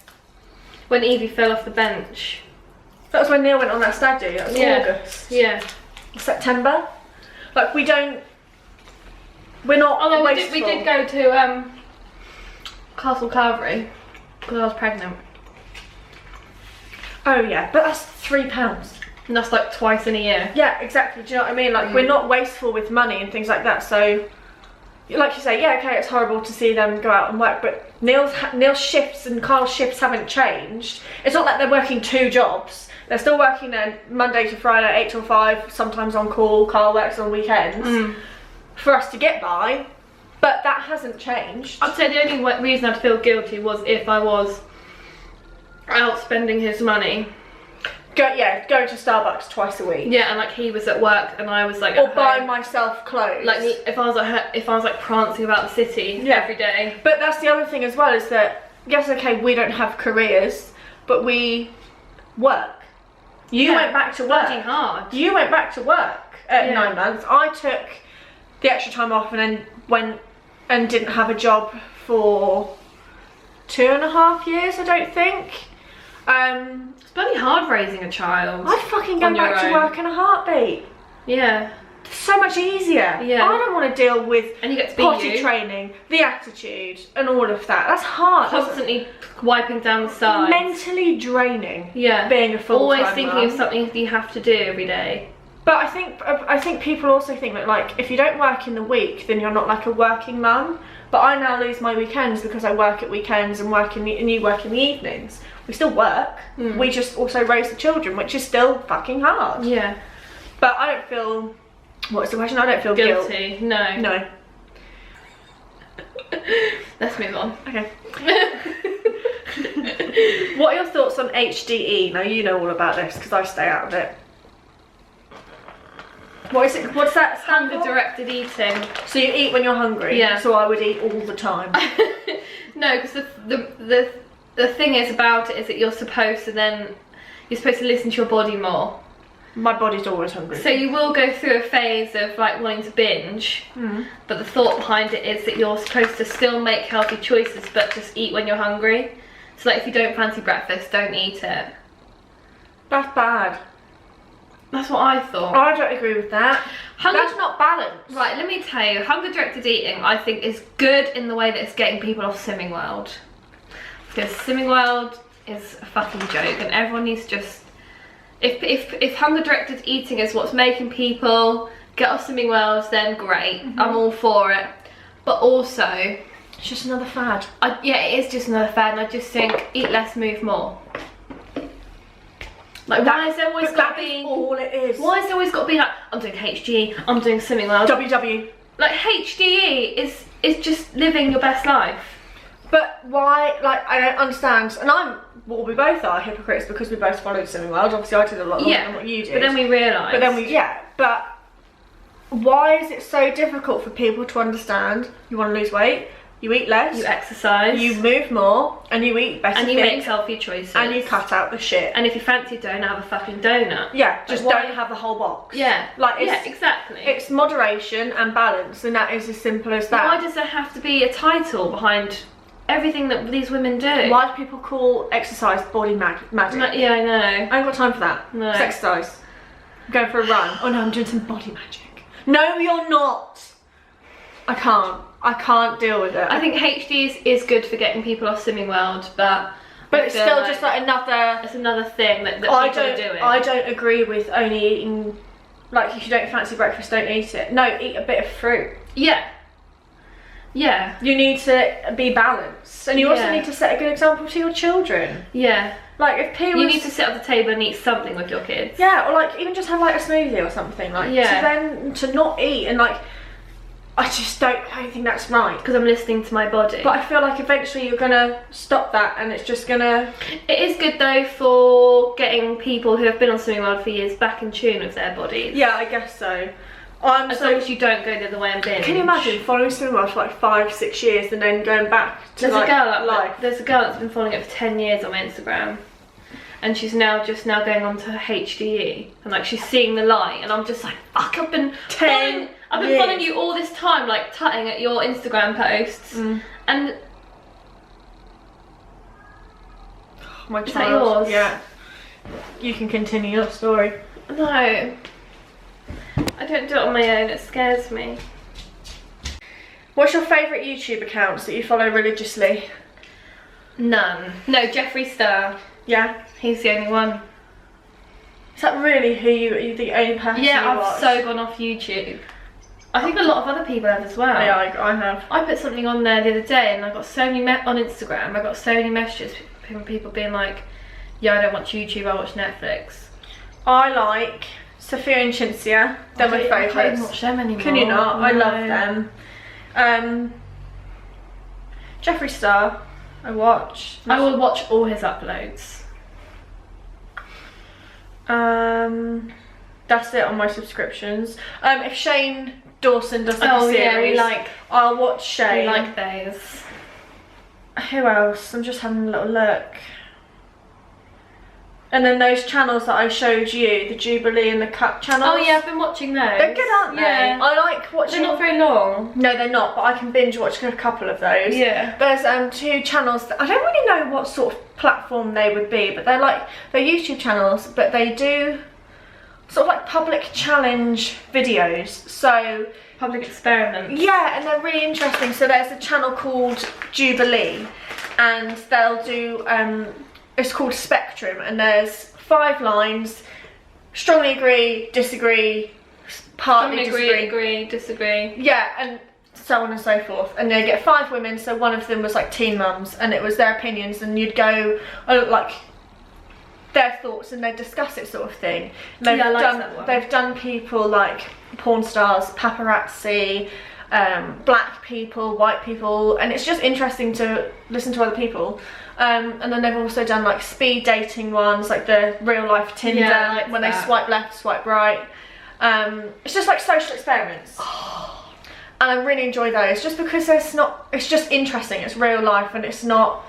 When Evie fell off the bench. That was when Neil went on that stag do. That was August. Yeah. September. Like, we're not. Although we did go to Castle Calvary because I was pregnant. Oh yeah, but that's £3. And that's like twice in a year. Yeah, exactly. Do you know what I mean? Like, we're not wasteful with money and things like that. So, like you say, yeah, okay, it's horrible to see them go out and work, but Neil's shifts and Carl's shifts haven't changed. It's not like they're working 2 jobs. They're still working there Monday to Friday, 8 till 5, sometimes on call. Carl works on weekends for us to get by, but that hasn't changed. I'd say the only reason I'd feel guilty was if I was out spending his money. Going to Starbucks twice a week. Yeah, and like he was at work and I was like, or buying myself clothes. Like if I was like prancing about the city every day. But that's the other thing as well, is that yes, okay, we don't have careers, but we work. You went back to work. Working hard. You went back to work at 9 months. I took the extra time off and then went and didn't have a job for 2.5 years, I don't think. It's bloody hard raising a child. I'd fucking go back to work in a heartbeat. Yeah. It's so much easier. Yeah. I don't want to deal with and you get to be potty training, the attitude, and all of that. That's hard. Constantly wiping down the sides. Mentally draining. Yeah. Being a full-time always thinking mum. of something that you have to do every day. But I think people also think that, like, if you don't work in the week, then you're not like a working mum. But I now lose my weekends because I work at weekends and you work in the evenings. We still work. We just also raise the children, which is still fucking hard. Yeah. But I don't feel. What's the question? I don't feel guilty. No. No. Let's move on. Okay. What are your thoughts on HDE? Now you know all about this because I stay out of it. What is it? What's that stand for? Hunger-directed eating. So you eat when you're hungry? Yeah. So I would eat all the time. No, because the thing is about it is that you're supposed to listen to your body more. My body's always hungry. So you will go through a phase of like wanting to binge, but the thought behind it is that you're supposed to still make healthy choices, but just eat when you're hungry. So like if you don't fancy breakfast, don't eat it. That's bad. That's what I thought. I don't agree with that. That's not balanced. Right, let me tell you, hunger-directed eating I think is good in the way that it's getting people off Slimming World. Because Slimming World is a fucking joke and everyone needs to just... If hunger-directed eating is what's making people get off Slimming World, then great. I'm all for it. But also... it's just another fad. Yeah, it is just another fad and I just think, eat less, move more. Like, why is there always got to be... all it is. Why is there always got to be like, I'm doing HGE, I'm doing Slimming World. WW. Like, HGE is just living your best life. But why, like, I don't understand. And I'm well, we both are hypocrites because we both followed Swimming World. Obviously, I did a lot longer than what you did. But then we realised. But why is it so difficult for people to understand? You want to lose weight, you eat less, you exercise, you move more, and you eat better and you things, make healthy choices, and you cut out the shit. And if you fancy a donut, have a fucking donut. Yeah, just don't have the whole box. Yeah, like yeah, exactly. It's moderation and balance, and that is as simple as that. Why does there have to be a title behind everything that these women do? Why do people call exercise body magic? Yeah, I know. I ain't got time for that. No. It's exercise. I'm going for a run. Oh no, I'm doing some body magic. No, you're not. I can't deal with it. I think HD is good for getting people off Swimming World, but it's still just like another. It's another thing that people are doing. I don't agree with only eating. Like, if you don't fancy breakfast, don't eat it. No, eat a bit of fruit. Yeah. Yeah. You need to be balanced, and you also need to set a good example to your children. Yeah. Like, if P was... You need to sit at the table and eat something with your kids. Yeah, or like even just have like a smoothie or something. Like, to not eat and like, I don't think that's right. Because I'm listening to my body. But I feel like eventually you're gonna stop that, and it's just gonna... It is good though for getting people who have been on Swimming World for years back in tune with their bodies. Yeah, I guess so. As long as you don't go the other way and binge. Can you imagine following Swimming World for like 5-6 years and then going back to life? There's a girl that's been following it for 10 years on my Instagram, and she's now going on to HDE, and like she's seeing the light, and I'm just like, fuck, I've been following you all this time, like tutting at your Instagram posts, and my child. Is that yours? Yeah. You can continue your story. No. I don't do it on my own, it scares me. What's your favourite YouTube accounts that you follow religiously? None. No, Jeffree Star. Yeah? He's the only one. Is that really who you're the only person you I've watch? so gone off YouTube. I think a lot of other people have as well. Yeah, I have. I put something on there the other day and I got so many, on Instagram, I got so many messages from people being like, yeah, I don't watch YouTube, I watch Netflix. I like Sophia and Cinzia. They're my favourites. I don't watch them anymore. Can you not? No. I love them. Jeffree Star, I watch. I will watch all his uploads. That's it on my subscriptions. If Shane Dawson does like a series, I'll watch Shane. We like those. Who else? I'm just having a little look. And then those channels that I showed you, the Jubilee and the Cut channels. Oh yeah, I've been watching those. They're good, aren't they? Yeah. I like watching... They're not very long. No, they're not, but I can binge watch a couple of those. Yeah. There's 2 channels that I don't really know what sort of platform they would be, but they're YouTube channels, but they do sort of like public challenge videos. So... Public experiments. Yeah, and they're really interesting. So there's a channel called Jubilee, and they'll do... it's called Spectrum, and there's 5 lines: strongly agree, disagree, partly agree, disagree. Yeah, and so on and so forth. And they get 5 women, so one of them was like teen mums, and it was their opinions, and you'd go like their thoughts, and they'd discuss it, sort of thing. And I like that one. They've done people like porn stars, paparazzi, black people, white people, and it's just interesting to listen to other people. And then they've also done like speed dating ones, like the real life Tinder, when they swipe left, swipe right. It's just like social experiments. And I really enjoy those, just because it's just interesting, it's real life, and it's not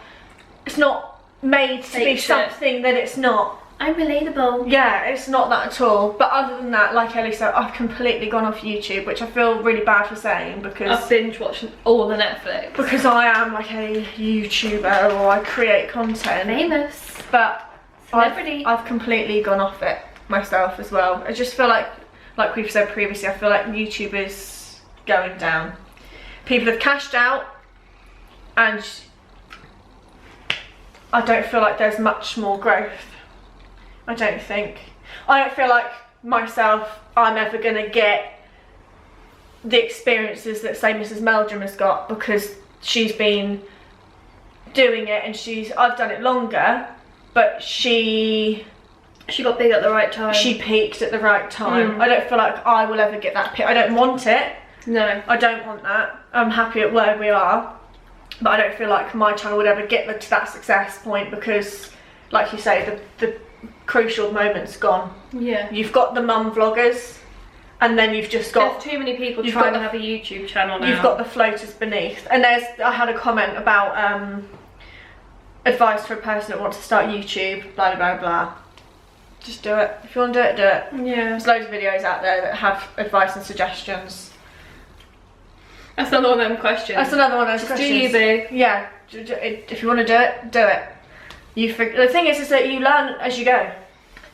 made to be something that it's not. I'm relatable. Yeah, it's not that at all. But other than that, like Ellie said, I've completely gone off YouTube, which I feel really bad for saying, because I've binge watched all the Netflix. Because I am like a YouTuber, or I create content. Famous. But celebrity. I've completely gone off it myself as well. I just feel like we've said previously, I feel like YouTube is going down. People have cashed out, and I don't feel like there's much more growth. I don't feel like myself I'm ever gonna get the experiences that, say, Mrs. Meldrum has got, because she's been doing it, and I've done it longer, but she got big at the right time. She peaked at the right time. I don't feel like I will ever get that peak. I don't want it. No. I don't want that. I'm happy at where we are, but I don't feel like my channel would ever get to that success point, because like you say, the crucial moment's gone. Yeah. You've got the mum vloggers, and then you've just got... There's too many people trying to have a YouTube channel now. You've got the floaters beneath. And I had a comment about advice for a person that wants to start YouTube, blah, blah, blah, blah. Just do it. If you want to do it, do it. Yeah. There's loads of videos out there that have advice and suggestions. That's another one of them questions. That's another one of those Just questions. do you, boo. Yeah. If you want to do it, do it. The thing is that you learn as you go.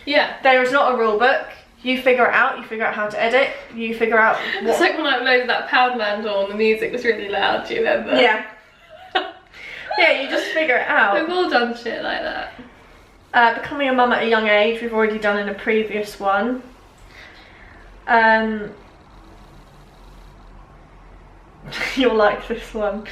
Yeah. There is not a rule book. You figure it out. You figure out how to edit. You figure out what... It's like when I uploaded that Pound Man door and the music was really loud, do you remember? Yeah. Yeah, you just figure it out. We've all done shit like that. Becoming a mum at a young age, we've already done in a previous one. You'll like this one.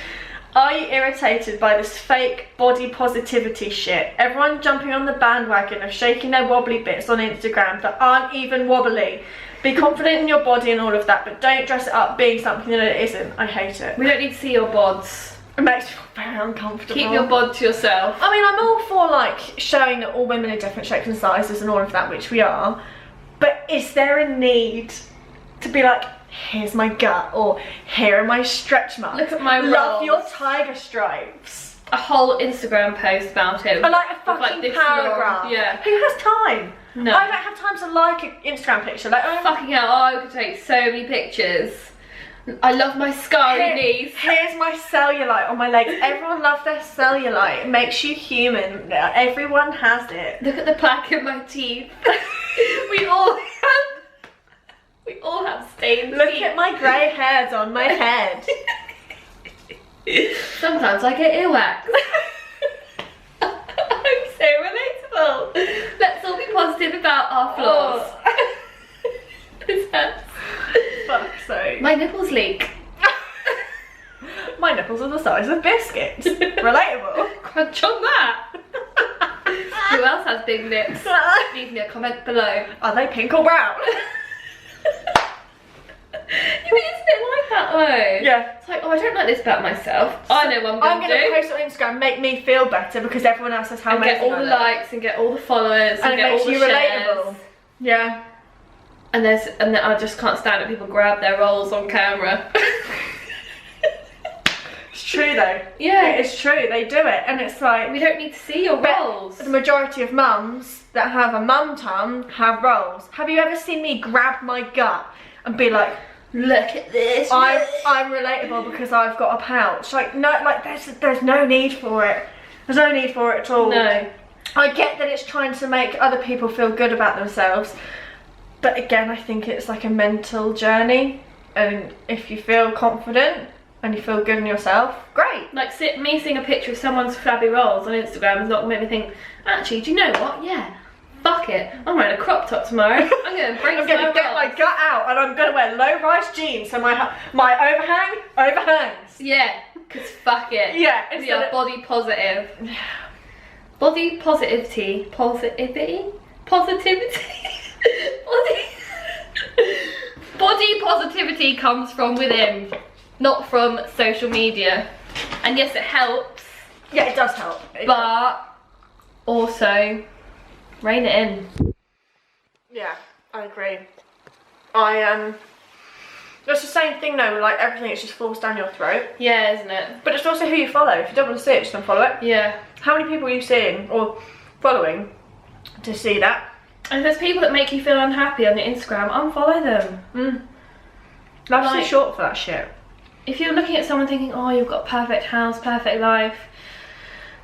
Are you irritated by this fake body positivity shit? Everyone jumping on the bandwagon of shaking their wobbly bits on Instagram that aren't even wobbly. Be confident in your body and all of that, but don't dress it up being something that it isn't. I hate it. We don't need to see your bods. It makes me feel very uncomfortable. Keep your bod to yourself. I mean, I'm all for like showing that all women are different shapes and sizes and all of that, which we are. But is there a need to be like, here's my gut, or here are my stretch marks? Look at my love rolls. your tiger stripes. A whole Instagram post about it. I like a fucking like this paragraph. long, yeah. Who has time? No. I don't have time to like an Instagram picture. Like, Fucking hell, I could take so many pictures. I love my scarry knees. Here's my cellulite on my legs. Everyone loves their cellulite. It makes you human. Everyone has it. Look at the plaque in my teeth. we all have stained Look teeth. at my grey hairs on my head. Sometimes I get earwax. I'm so relatable. Let's all be positive about our flaws. This hurts. Fuck's sake. My nipples leak. My nipples are the size of biscuits. Relatable. Crunch on that. Who else has big lips? Leave me a comment below. Are they pink or brown? You mean it's a bit like that though? Yeah. It's like, oh, I don't like this about myself. I know what I'm gonna do. post on Instagram, make me feel better because everyone else says how And amazing get all the likes and get all the followers and it get makes all the you shares. relatable. Yeah. And then I just can't stand it. People grab their rolls on camera. It's true though. Yeah. It is true, they do it, and it's like... We don't need to see your rolls. The majority of mums that have a mum tum have rolls. Have you ever seen me grab my gut and be like, look at this. I'm relatable because I've got a pouch. Like, no, like there's no need for it. There's no need for it at all. No. I get that it's trying to make other people feel good about themselves, but again, I think it's like a mental journey, and if you feel confident and you feel good in yourself, great. Like me seeing a picture of someone's flabby rolls on Instagram is not going to make me think, actually, do you know what? Yeah, fuck it. I'm wearing a crop top tomorrow. I'm going to bring I'm going to get my gut out and I'm going to wear low-rise jeans so my overhang overhangs. Yeah, because fuck it. Yeah. We are body positive. Body positivity. Positivity? Body positivity comes from within, not from social media. And yes, it helps. Yeah, it does help. But also, rein it in. Yeah, I agree. It's the same thing though, like everything is just forced down your throat. Yeah, isn't it? But it's also who you follow. If you don't want to see it, just unfollow it. Yeah. How many people are you seeing or following to see that? And if there's people that make you feel unhappy on your Instagram, unfollow them. Life's too Like- short for that shit. If you're looking at someone thinking, oh, you've got a perfect house, perfect life,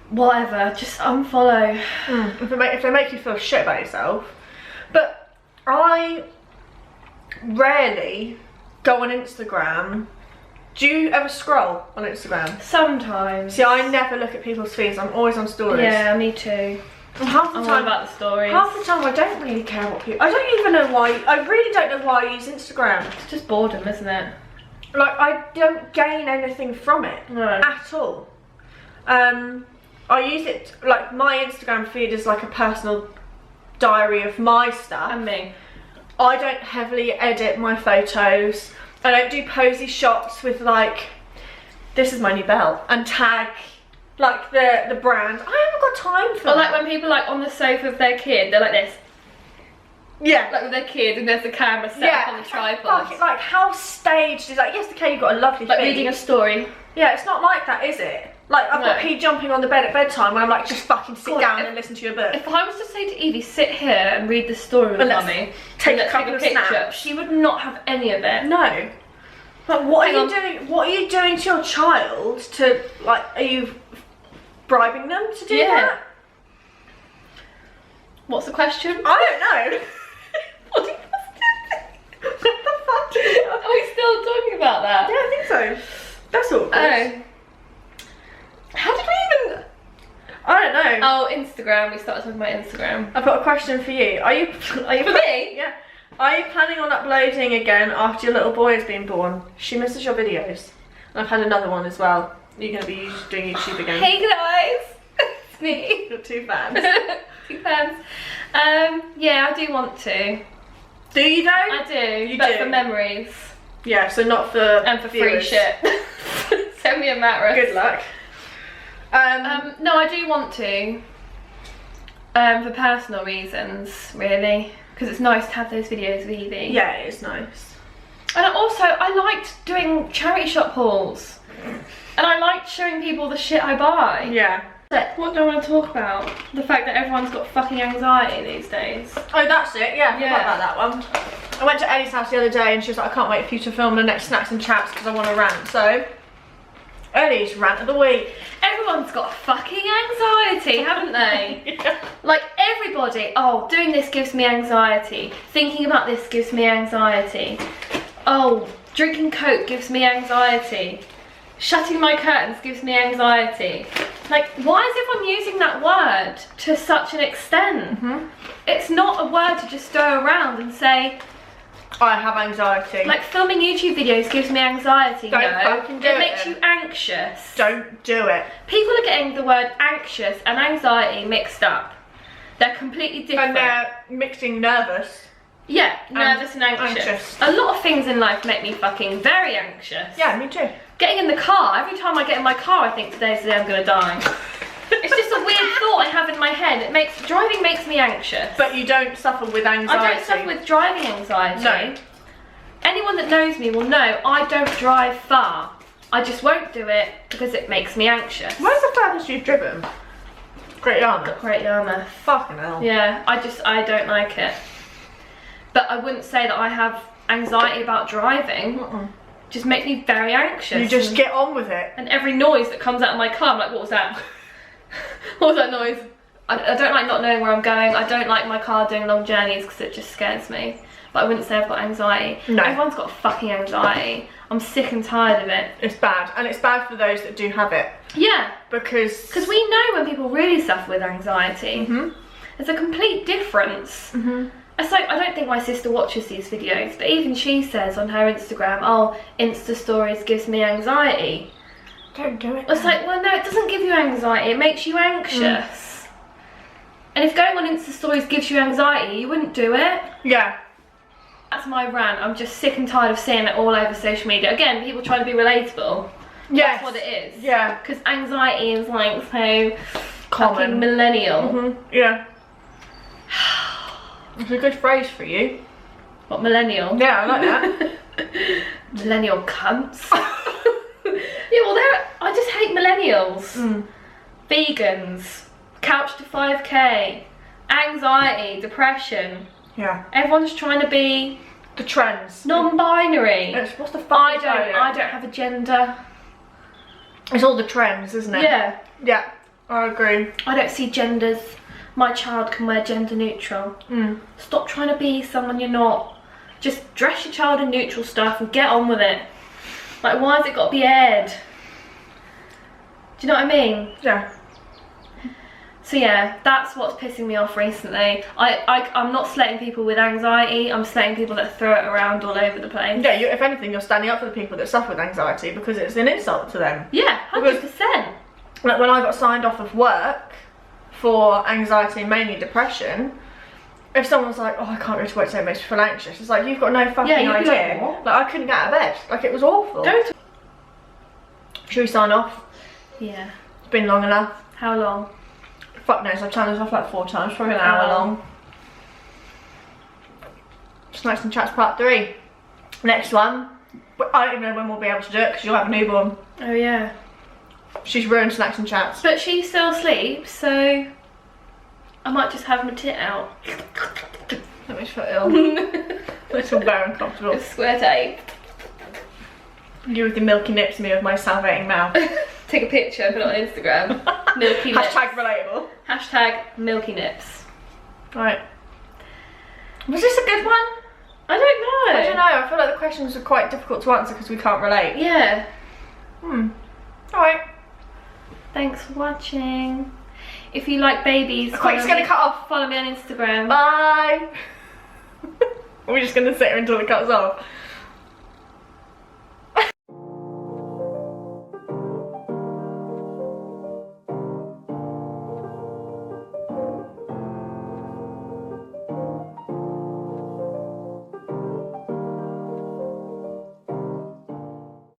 whatever, just unfollow. If they make you feel shit about yourself. But I rarely go on Instagram. Do you ever scroll on Instagram? Sometimes. See, I never look at people's feeds. I'm always on stories. Yeah, me too. And half the I'm all time, about the stories. half the time I don't really care what people... I don't even know why... I really don't know why I use Instagram. It's just boredom, isn't it? Like, I don't gain anything from it. No. At all. I use it... Like, my Instagram feed is like a personal diary of my stuff. And me. I don't heavily edit my photos. I don't do posy shots with like, this is my new belt, and tag like the brand. I haven't got time for Or that. like when people are like on the sofa with their kid, they're like this. Yeah. Like with their kid, and there's the camera set up on the tripod. Like how staged is like? Yes, okay, you've got a lovely Like feed. reading a story. Yeah, it's not like that, is it? Like I've got Pete jumping on the bed at bedtime when I'm like, just fucking sit down and listen to your book. If I was to say to Evie, sit here and read the story with mummy, take and a couple of snaps, she would not have any of it. No. But what are you doing? What are you doing to your child? To like, are you bribing them to do that? What's the question? I don't know. What the fuck? Are we still talking about that? Yeah, I think so. That's all. Oh. How did we even... I don't know. Oh, Instagram. We started talking about Instagram. I've got a question for you. Are you For me? Yeah. Are you planning on uploading again after your little boy has been born? She misses your videos. And I've had another one as well. You're going to be doing YouTube again. Hey guys! It's me. Got 2 fans. 2 fans. Yeah, I do want to. Do you though? I do. But for memories. Yeah, so not for And for viewers. free shit. Send me a mattress. Good luck. No, I do want to. For personal reasons, really. Because it's nice to have those videos with Evie. Yeah, it is nice. And also, I liked doing charity shop hauls. And I liked showing people the shit I buy. Yeah. What do I want to talk about? The fact that everyone's got fucking anxiety these days. Oh, that's it. Yeah, I forgot about that one. I went to Ellie's house the other day and she was like, I can't wait for you to film the next Snacks and Chats because I want to rant. So, Ellie's rant of the week. Everyone's got fucking anxiety, haven't they? Yeah. Like everybody, oh, doing this gives me anxiety. Thinking about this gives me anxiety. Oh, drinking Coke gives me anxiety. Shutting my curtains gives me anxiety. Like, why is everyone using that word to such an extent? It's not a word to just go around and say, I have anxiety. like filming YouTube videos gives me anxiety. Don't no, fucking do it it makes then. you anxious. Don't do it. People are getting the word anxious and anxiety mixed up. They're completely different. And they're mixing nervous. Yeah, nervous and anxious. A lot of things in life make me fucking very anxious. Yeah, me too. Getting in the car, every time I get in my car I think today's the day I'm gonna die. It's just a weird thought I have in my head. Driving makes me anxious. But you don't suffer with anxiety. I don't suffer with driving anxiety. No. Anyone that knows me will know I don't drive far. I just won't do it because it makes me anxious. Where's the furthest you've driven? Great Yarmouth. Great Yarmouth. Fucking hell. Yeah, I don't like it. But I wouldn't say that I have anxiety about driving. Just makes me very anxious. You just get on with it. And every noise that comes out of my car, I'm like, what was that? What was that noise? I don't like not knowing where I'm going. I don't like my car doing long journeys because it just scares me. But I wouldn't say I've got anxiety. No. Everyone's got fucking anxiety. I'm sick and tired of it. It's bad. And it's bad for those that do have it. Yeah. Because we know when people really suffer with anxiety. There's a complete difference. It's like, I don't think my sister watches these videos, but even she says on her Instagram, oh, Insta stories gives me anxiety. don't do it. It's like, well, no, it doesn't give you anxiety, it makes you anxious. And if going on Insta stories gives you anxiety, you wouldn't do it. Yeah. That's my rant. I'm just sick and tired of seeing it all over social media. Again, people trying to be relatable. Yes. That's what it is. Yeah. Because anxiety is like so Common. fucking millennial. Yeah. It's a good phrase for you. What, millennial? Yeah, I like that. Millennial cunts. Yeah, well, I just hate millennials. Vegans, couch to 5k, anxiety, depression. Yeah. Everyone's trying to be The trends. non-binary. What's the fuck? I don't have a gender. It's all the trends, isn't it? Yeah. Yeah, I agree. I don't see genders. My child can wear gender neutral. Stop trying to be someone you're not. Just dress your child in neutral stuff and get on with it. Like, why has it got to be aired? Do you know what I mean? Yeah. So yeah, that's what's pissing me off recently. I'm not slating people with anxiety, I'm slating people that throw it around all over the place. Yeah, if anything, you're standing up for the people that suffer with anxiety because it's an insult to them. Yeah, 100%. Like when I got signed off of work for anxiety and mainly depression, if someone's like, oh, I can't go to work today, it makes me feel anxious, it's like, you've got no fucking you'd be idea. like, what? Like, I couldn't get out of bed. Like, it was awful. Don't. Should we sign off? Yeah. It's been long enough. How long? Fuck knows, I've turned this off like 4 times, probably an hour long. Snacks and Chats Part 3. Next one. I don't even know when we'll be able to do it because you'll have a newborn. Oh yeah. She's ruined Snacks and Chats. But she still sleeps, so I might just have my tit out. That makes me feel ill. It's all very uncomfortable. It's square tape. You with your milky nips, me with my salivating mouth. Take a picture, put it on Instagram. Milky nips. Hashtag relatable. Hashtag milky nips. Right. Was this a good one? I don't know. I don't know. I feel like the questions are quite difficult to answer because we can't relate. Yeah. Alright. Thanks for watching. If you like babies, Quick, it's going to cut off. Follow me on Instagram. Bye. We're just going to sit here until it cuts off.